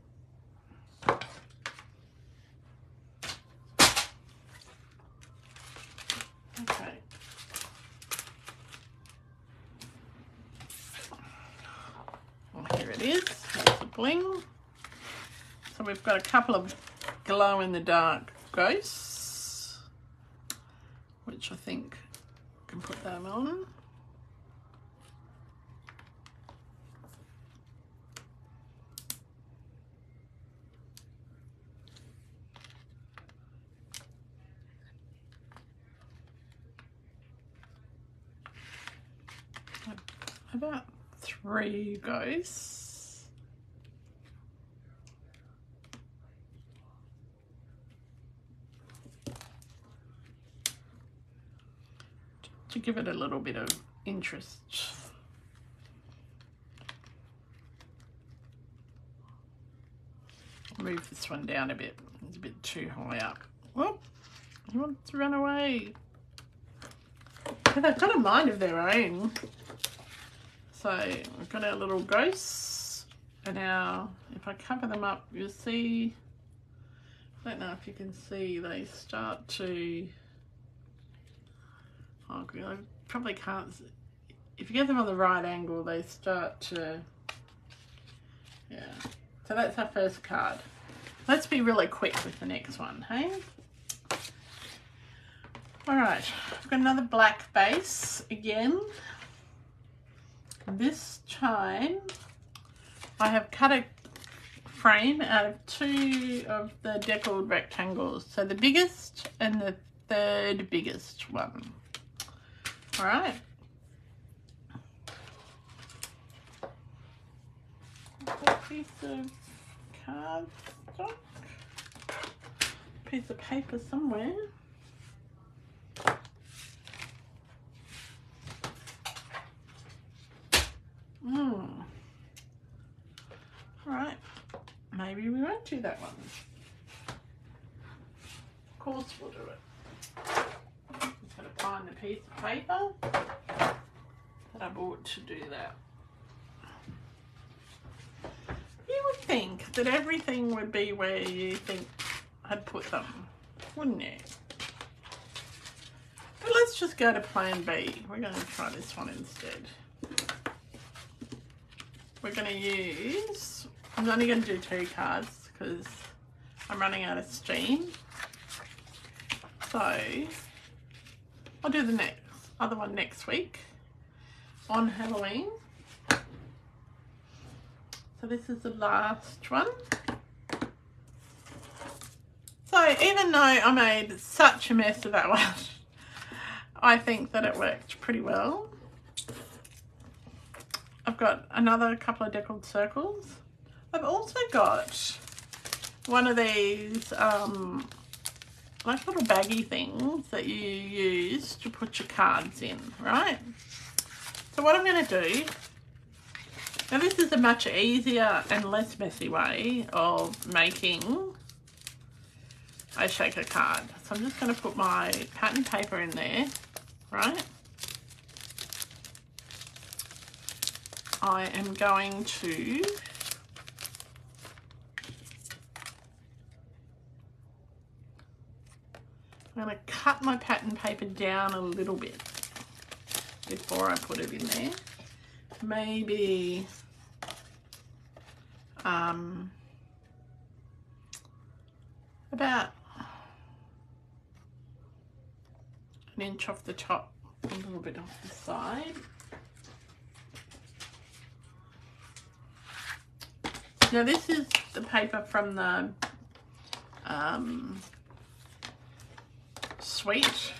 Okay. Well, here it is. Here's the bling. So we've got a couple of glow-in-the-dark ghosts, which I think can put them on. About 3 ghosts. To give it a little bit of interest. I'll move this one down a bit. It's a bit too high up. Whoop! He wants to run away. Yeah, they've got a mind of their own. So we've got our little ghosts, and now if I cover them up, you'll see, I don't know if you can see, they start to, oh, I probably can't, if you get them on the right angle, they start to, yeah. So that's our first card. Let's be really quick with the next one, hey? All right, I've got another black base again. This time I have cut a frame out of 2 of the deckled rectangles. So the biggest and the 3rd biggest one. All right. A piece of cardstock, piece of paper somewhere. Alright, maybe we won't do that one. Of course we'll do it. Just got to find the piece of paper that I bought to do that. You would think that everything would be where you think I'd put them, wouldn't you? But let's just go to plan B. We're going to try this one instead. We're going to use, I'm only going to do 2 cards because I'm running out of steam. So I'll do the other one next week on Halloween. So this is the last one. So even though I made such a mess of that one, I think that it worked pretty well. I've got another couple of deckled circles. I've also got one of these like little baggy things that you use to put your cards in, right? So what I'm going to do, now this is a much easier and less messy way of making a shaker card. So I'm just going to put my pattern paper in there, right? I am going to cut my pattern paper down a little bit before I put it in there. Maybe about an inch off the top, a little bit off the side. Now this is the paper from the suite,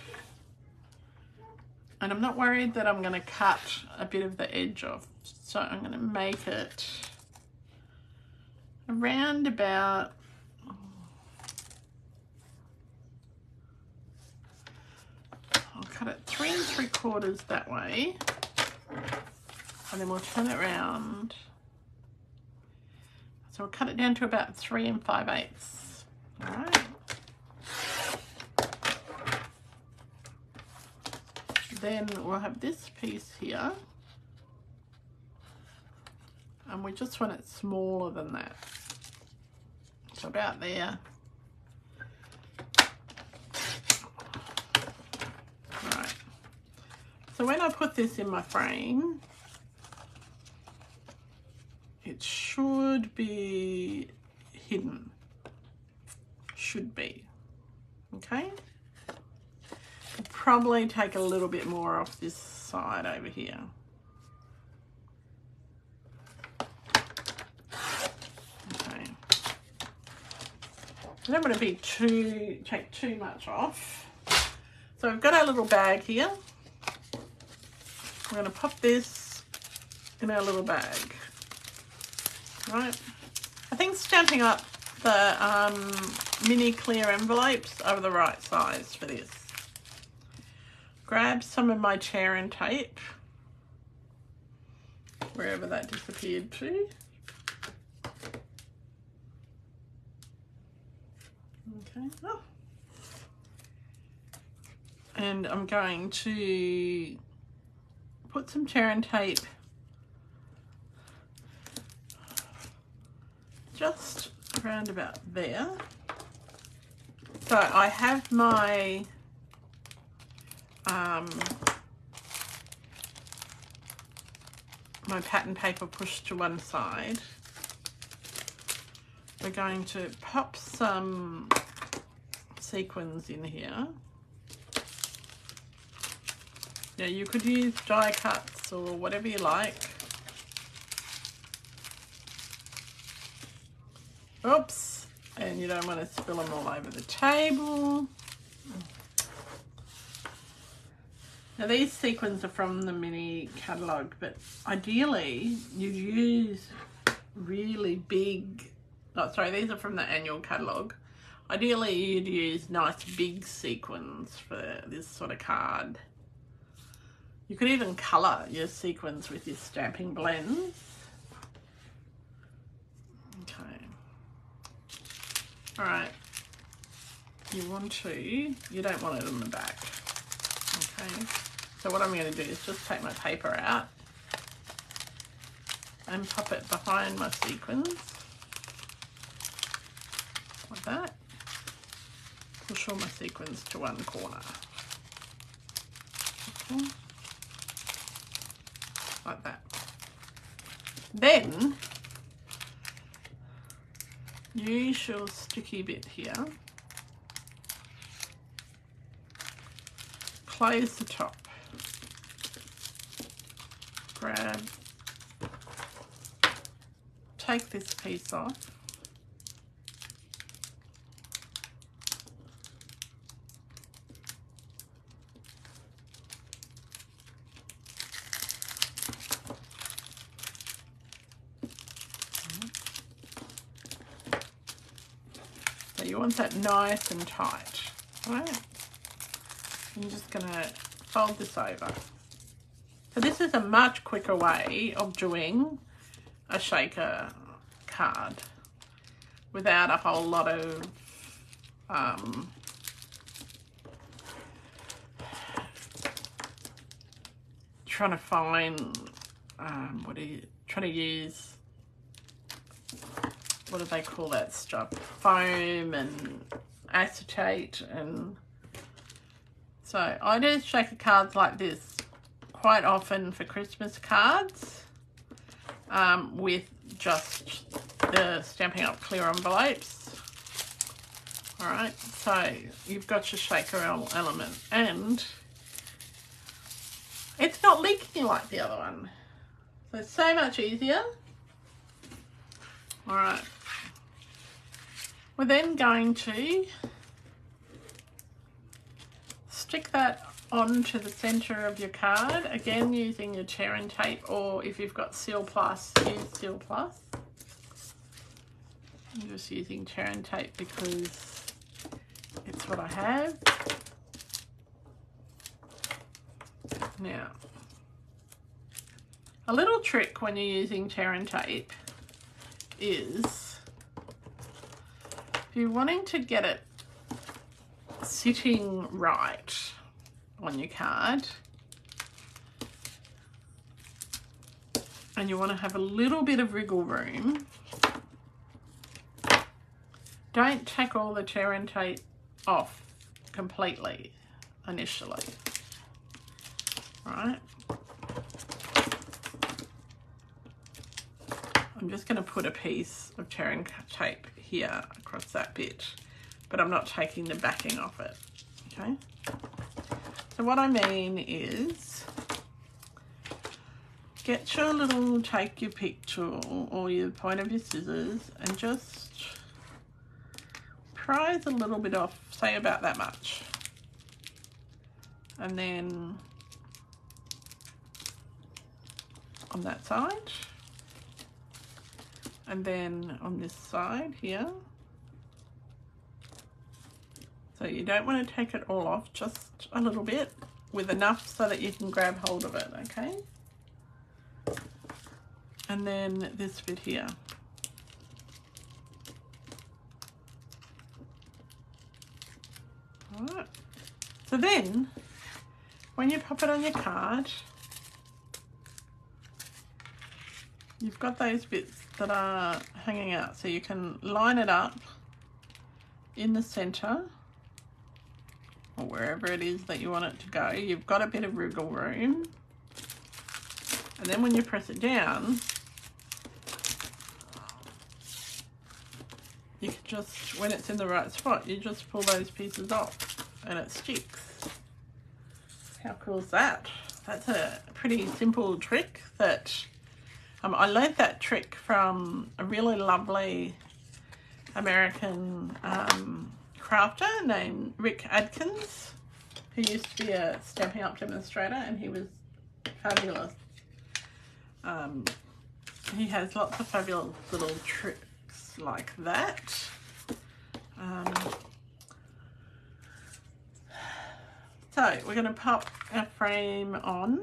and I'm not worried that I'm going to cut a bit of the edge off, so I'm going to make it around about I'll cut it 3 3/4 that way, and then we'll turn it around. So we'll cut it down to about 3 5/8. All right. Then we'll have this piece here, and we just want it smaller than that. So about there. Right. So when I put this in my frame, it should be hidden. Should be. Okay? I'll probably take a little bit more off this side over here. Okay. I don't want to be take too much off. So I've got our little bag here. We're going to pop this in our little bag. Right. I think stamping up the mini clear envelopes are the right size for this. Grab some of my tear and tape, wherever that disappeared to. Okay. Oh. And I'm going to put some tear and tape just around about there. So I have my my pattern paper pushed to one side. We're going to pop some sequins in here. Now you could use die cuts or whatever you like. Oops, and you don't want to spill them all over the table. Now these sequins are from the mini catalogue, but ideally you'd use really big, oh sorry, these are from the annual catalogue. Ideally you'd use nice big sequins for this sort of card. You could even colour your sequins with your stamping blends. Okay. Alright. You don't want it on the back. Okay. So what I'm going to do is just take my paper out and pop it behind my sequins. Like that. Push all my sequins to one corner. Okay. Like that. Then use your sticky bit here. Close the top. Grab, take this piece off. want that nice and tight. Right? I'm just going to fold this over. So this is a much quicker way of doing a shaker card without a whole lot of trying to find trying to use, what do they call that stuff, foam and acetate. And so I do shaker cards like this quite often for Christmas cards, with just the Stampin' Up! Clear envelopes. Alright, so you've got your shaker element, and it's not leaking like the other one. So it's so much easier. Alright, we're then going to stick that onto the centre of your card, again using your tear and tape, or if you've got Seal Plus, use Seal Plus. I'm just using tear and tape because it's what I have. Now, a little trick when you're using tear and tape is, if you're wanting to get it sitting right on your card and you want to have a little bit of wriggle room, don't take all the tear and tape off completely initially. Right? I'm just going to put a piece of tear and tape here across that bit, but I'm not taking the backing off it. Okay? So what I mean is, get your little, take your pick tool or your point of your scissors and just prise a little bit off, say about that much. And then on that side, and then on this side here. So you don't want to take it all off, just a little bit, with enough so that you can grab hold of it, okay? And then this bit here. Alright, so then when you pop it on your card, you've got those bits that are hanging out, so you can line it up in the center or wherever it is that you want it to go. You've got a bit of wriggle room, and then when you press it down, you can just, when it's in the right spot, you just pull those pieces off and it sticks. How cool is that? That's a pretty simple trick that I learned that trick from a really lovely American crafter named Rick Adkins, who used to be a Stampin' Up! Demonstrator, and he was fabulous. He has lots of fabulous little tricks like that. So we're going to pop our frame on.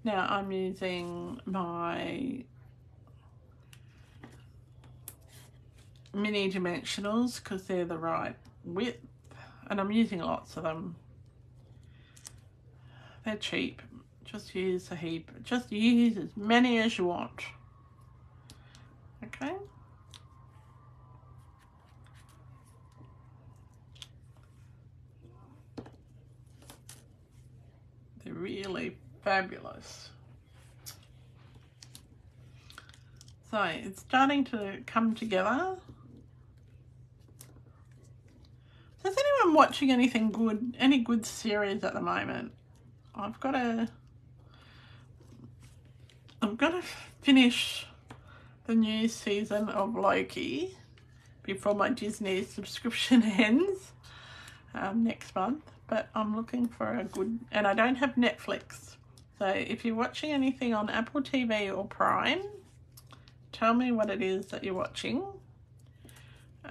Now I'm using my mini dimensionals because they're the right width, and I'm using lots of them. They're cheap. Just use a heap. Just use as many as you want. Okay. They're really fabulous. So it's starting to come together. So is anyone watching anything good, any good series at the moment? I've got to finish the new season of Loki before my Disney subscription ends next month. But I'm looking for a good, and I don't have Netflix. So if you're watching anything on Apple TV or Prime, tell me what it is that you're watching.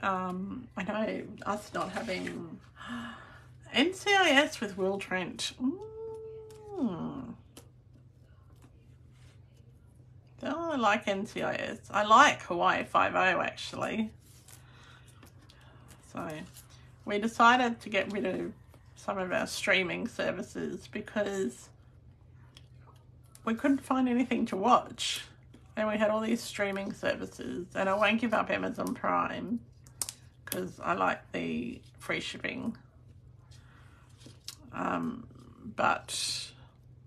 I know us not having NCIS with Will Trent. Oh, I like NCIS. I like Hawaii 5-0 actually. So we decided to get rid of some of our streaming services because we couldn't find anything to watch. And we had all these streaming services, and I won't give up Amazon Prime because I like the free shipping. And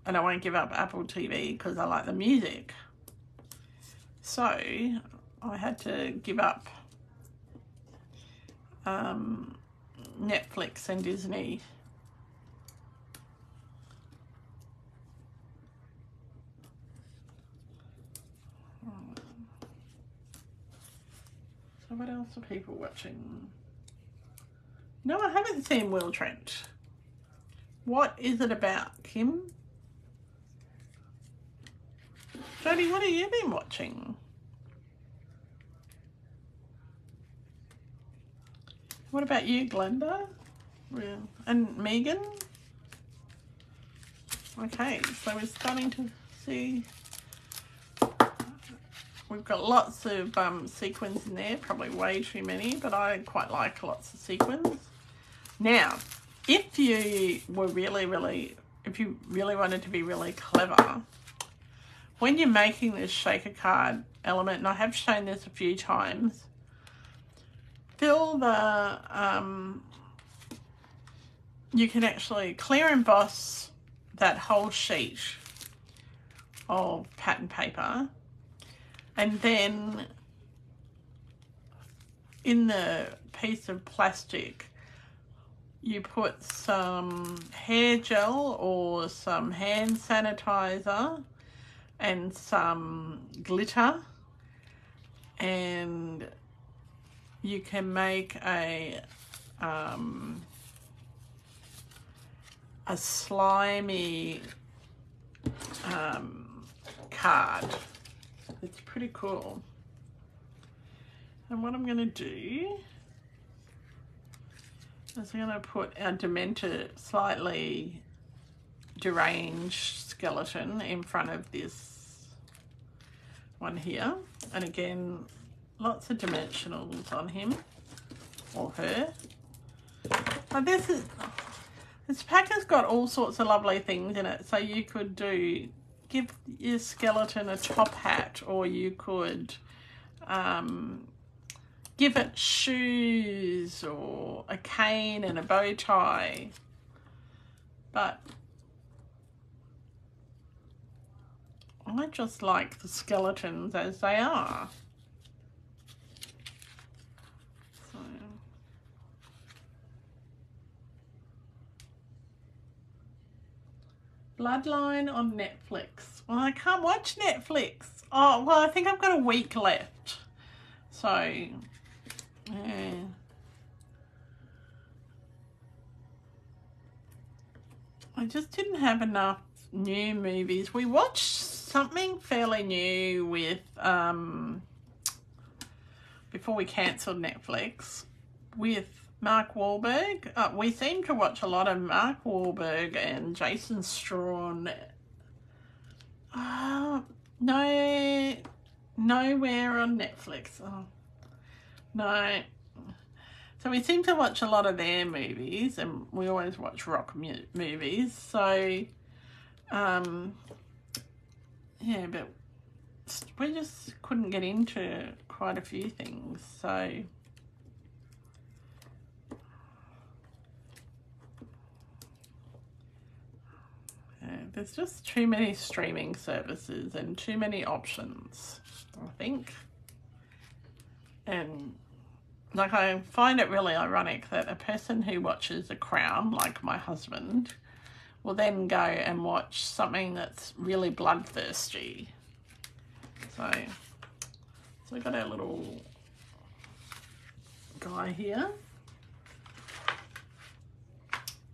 I won't give up Apple TV because I like the music. So I had to give up Netflix and Disney. So what else are people watching? No, I haven't seen Will Trent. What is it about, Kim? Jodie, what have you been watching? What about you, Glenda? And Megan? Okay, so we're starting to see... We've got lots of sequins in there, probably way too many, but I quite like lots of sequins. Now, if you were if you really wanted to be really clever, when you're making this shaker card element, and I have shown this a few times, fill the, you can actually clear emboss that whole sheet of pattern paper, and then in the piece of plastic you put some hair gel or some hand sanitizer and some glitter, and you can make a slimy card. It's pretty cool. And what I'm going to do is I'm going to put our demented, slightly deranged skeleton in front of this one here. And again, lots of dimensionals on him or her. But this pack has got all sorts of lovely things in it. So you could give your skeleton a top hat, or you could give it shoes or a cane and a bow tie. But I just like the skeletons as they are. So, Bloodline on Netflix. Well, I can't watch Netflix. Oh, well, I think I've got a week left. So, yeah. I just didn't have enough new movies. We watched something fairly new with, before we cancelled Netflix, with Mark Wahlberg. We seem to watch a lot of Mark Wahlberg and Jason Strawn. No, nowhere on Netflix. Oh, no. So we seem to watch a lot of their movies, and we always watch rock movies. So, yeah, but we just couldn't get into quite a few things. So, yeah, there's just too many streaming services and too many options, I think. And like, I find it really ironic that a person who watches The Crown, like my husband, will then go and watch something that's really bloodthirsty. So we got our little guy here.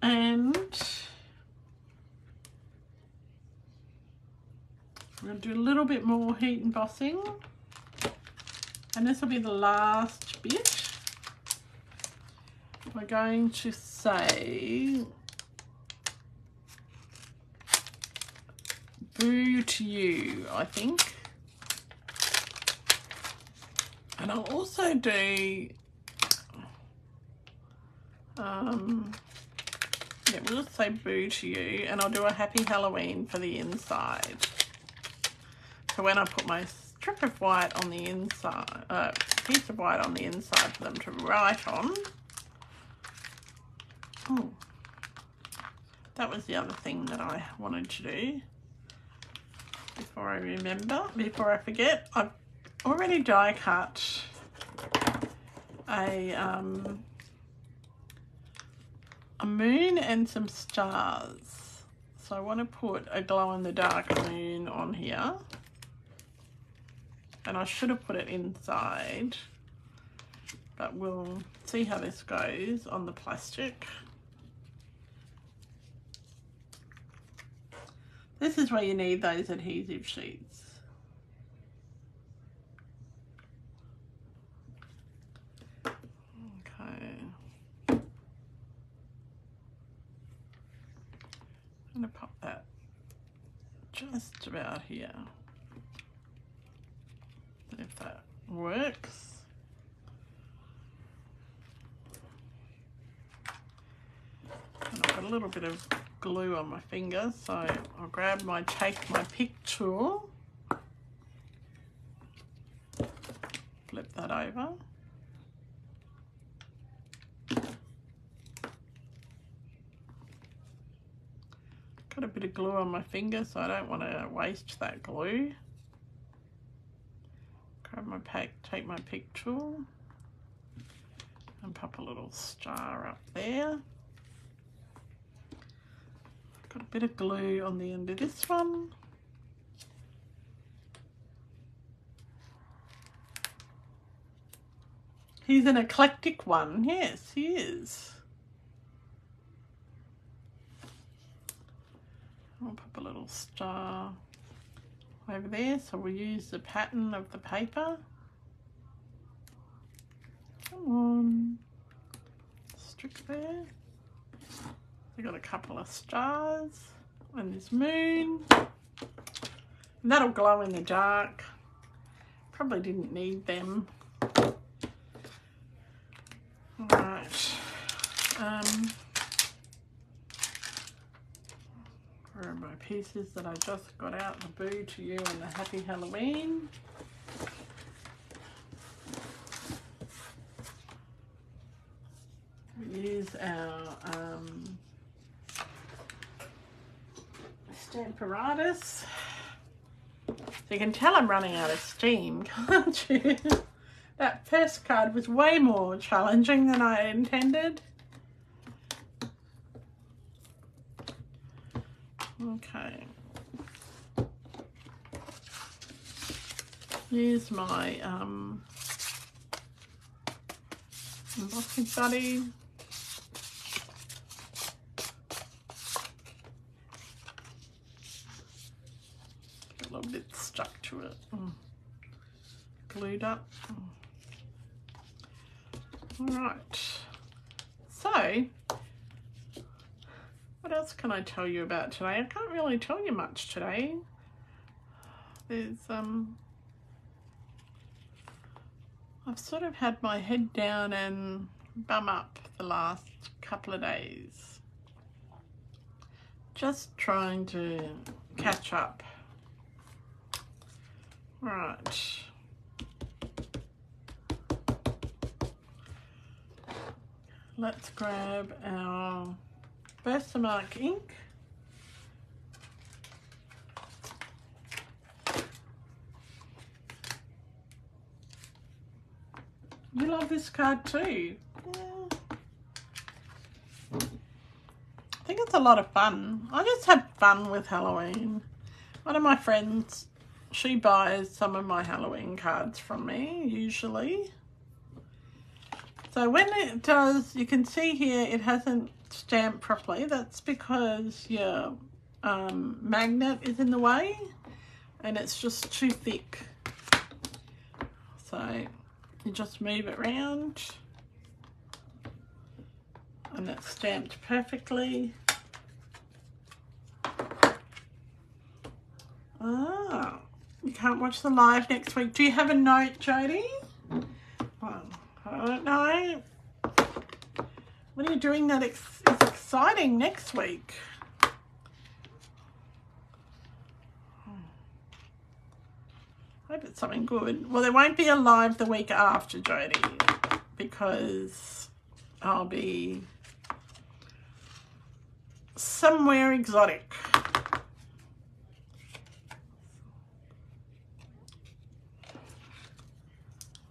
And I'm going to do a little bit more heat embossing. and this will be the last bit. We're going to say boo to you, I think. And I'll also do, yeah, we'll just say boo to you, and I'll do a happy Halloween for the inside. So when I put my strip of white on the inside, piece of white on the inside for them to write on. Oh, that was the other thing that I wanted to do before I remember, before I forget. I've already die cut a moon and some stars. So I want to put a glow in the dark moon on here. And I should have put it inside, but we'll see how this goes on the plastic. This is where you need those adhesive sheets. Okay. I'm going to pop that just about here. If that works. And I've got a little bit of glue on my finger, so I'll grab my, take my pick tool, flip that over. Got a bit of glue on my finger, so I don't want to waste that glue. Grab my take my pick tool and pop a little star up there. Got a bit of glue on the end of this one. He's an eclectic one. Yes, he is. I'll pop a little star over there, so we'll use the pattern of the paper. Come on, stick there. We got a couple of stars and this moon. And that'll glow in the dark. Probably didn't need them. Alright. Where are my pieces that I just got out? The boo to you and the happy Halloween. We use our stamp apparatus. So you can tell I'm running out of steam, can't you? That first card was way more challenging than I intended. Okay. Use my embossing buddy. A little bit stuck to it. Glued up. Alright. So, what else can I tell you about today? I can't really tell you much today. There's I've sort of had my head down and bum up the last couple of days. Just trying to catch up. Right. Let's grab our Versamark ink. You love this card too. Yeah. I think it's a lot of fun. I just have fun with Halloween. One of my friends, she buys some of my Halloween cards from me, usually. So when it does, you can see here it hasn't stamped properly. That's because your magnet is in the way and it's just too thick. So You just move it around and it's stamped perfectly. Oh, you can't watch the live next week. Do you have a note, Jodie? Well, I don't know. What are you doing that is exciting next week? I hope it's something good. Well, there won't be a live the week after, Jodie, because I'll be somewhere exotic.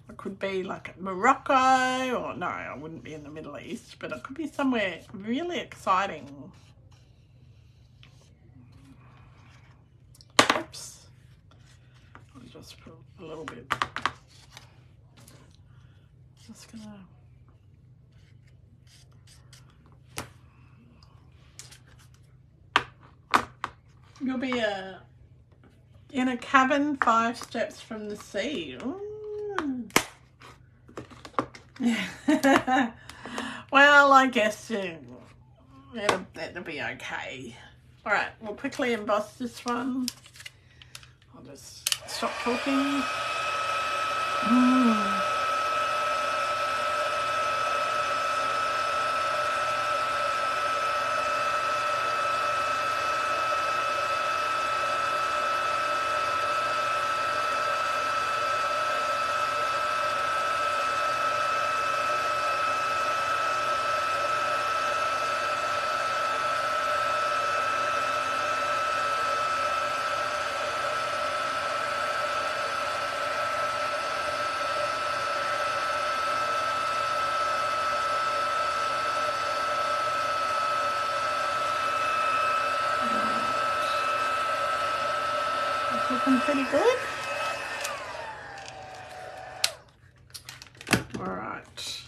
I could be like Morocco, or no, I wouldn't be in the Middle East, but it could be somewhere really exciting. Oops. I'll just put a little bit. Just gonna. You'll be in a cabin 5 steps from the sea. Well, I guess it'll be okay. All right, we'll quickly emboss this one. I'll just stop talking. Looking pretty good. All right.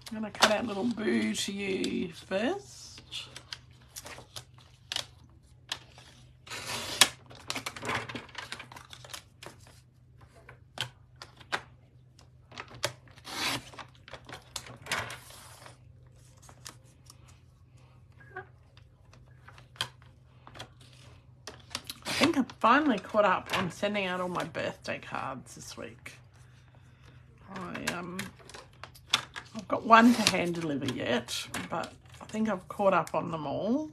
I'm going to cut out a little boo to you first. I think I've finally caught up on sending out all my birthday cards this week. I've got one to hand deliver yet, but I think I've caught up on them all.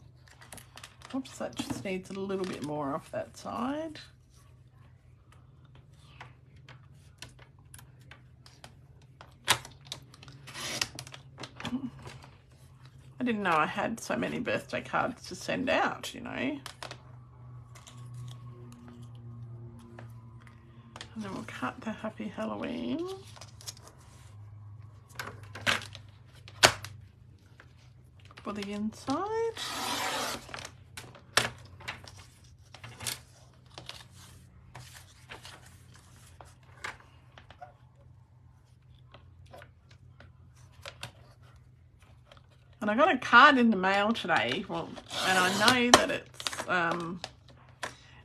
Oops, that just needs a little bit more off that side. I didn't know I had so many birthday cards to send out, you know. And then we'll cut the Happy Halloween. For the inside. And I got a card in the mail today, well, and I know that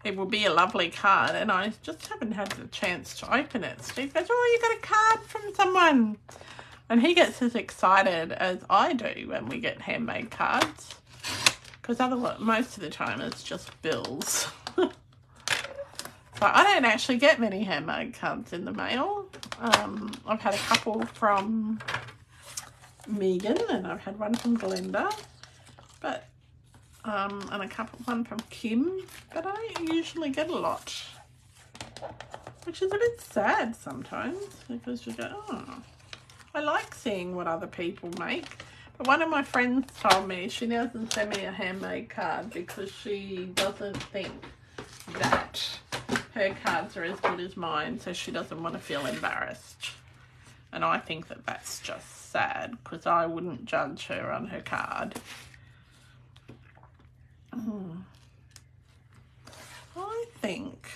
it will be a lovely card, and I just haven't had the chance to open it. Steve goes, oh, you got a card from someone. And he gets as excited as I do when we get handmade cards, because otherwise, most of the time it's just bills. So I don't actually get many handmade cards in the mail. I've had a couple from Megan, and I've had one from Glenda, but and one from Kim, but I don't usually get a lot, which is a bit sad sometimes, because you go, oh, I like seeing what other people make. But one of my friends told me she doesn't send me a handmade card because she doesn't think that her cards are as good as mine, so she doesn't want to feel embarrassed. And I think that that's just sad, because I wouldn't judge her on her card. I think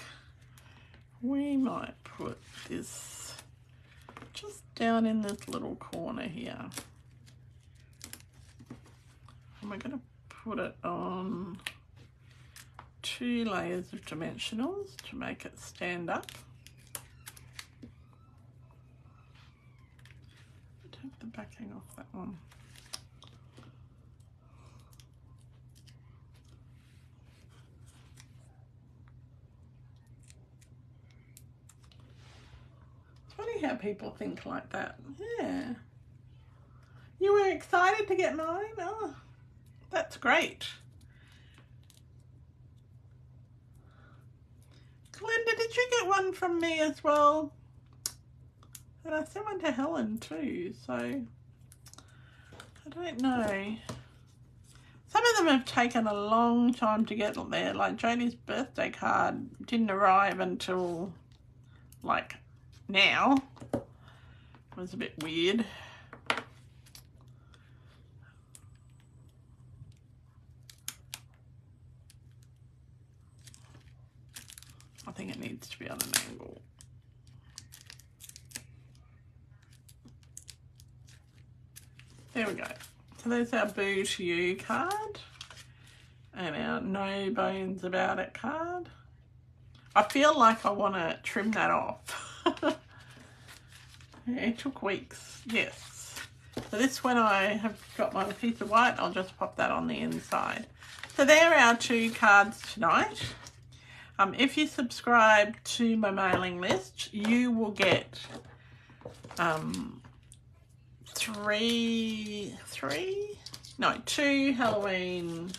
we might put this just down in this little corner here. And we're going to put it on 2 layers of dimensionals to make it stand up. Take the backing off that one. It's funny how people think like that. Yeah. You were excited to get mine? Oh, that's great. Glenda, did you get one from me as well? And I sent one to Helen too, so I don't know. Some of them have taken a long time to get there. Like Jodie's birthday card didn't arrive until like now. It was a bit weird. I think it needs to be on an angle. There we go. So there's our Boo to You card and our No Bones About It card. I feel like I want to trim that off. It took weeks, yes. So this, when I have got my piece of white, I'll just pop that on the inside. So there are our 2 cards tonight. If you subscribe to my mailing list, you will get 2 Halloween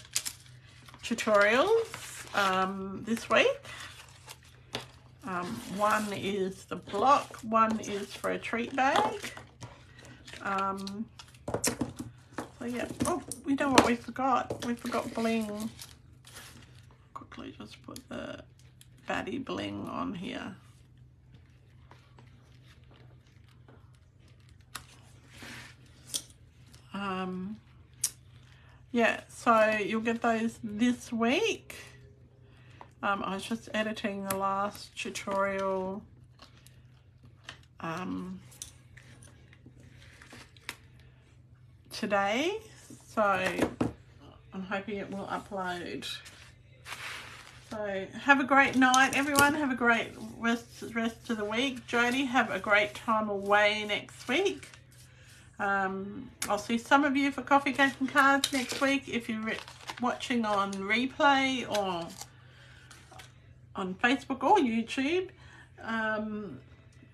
tutorials this week. One is the block, one is for a treat bag. So yeah, oh, we know what we forgot. We forgot bling. Quickly just put the baddie bling on here. Yeah, so you'll get those this week. I was just editing the last tutorial today, so I'm hoping it will upload. So have a great night, everyone. Have a great rest of the week. Jodie, have a great time away next week. I'll see some of you for Coffee, Cake and Cards next week. If you're watching on replay or on Facebook or YouTube,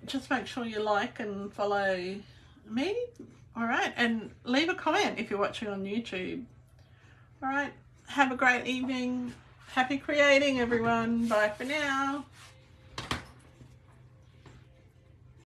just make sure you like and follow me. All right, and leave a comment if you're watching on YouTube. All right, have a great evening. Happy creating, everyone. Bye for now.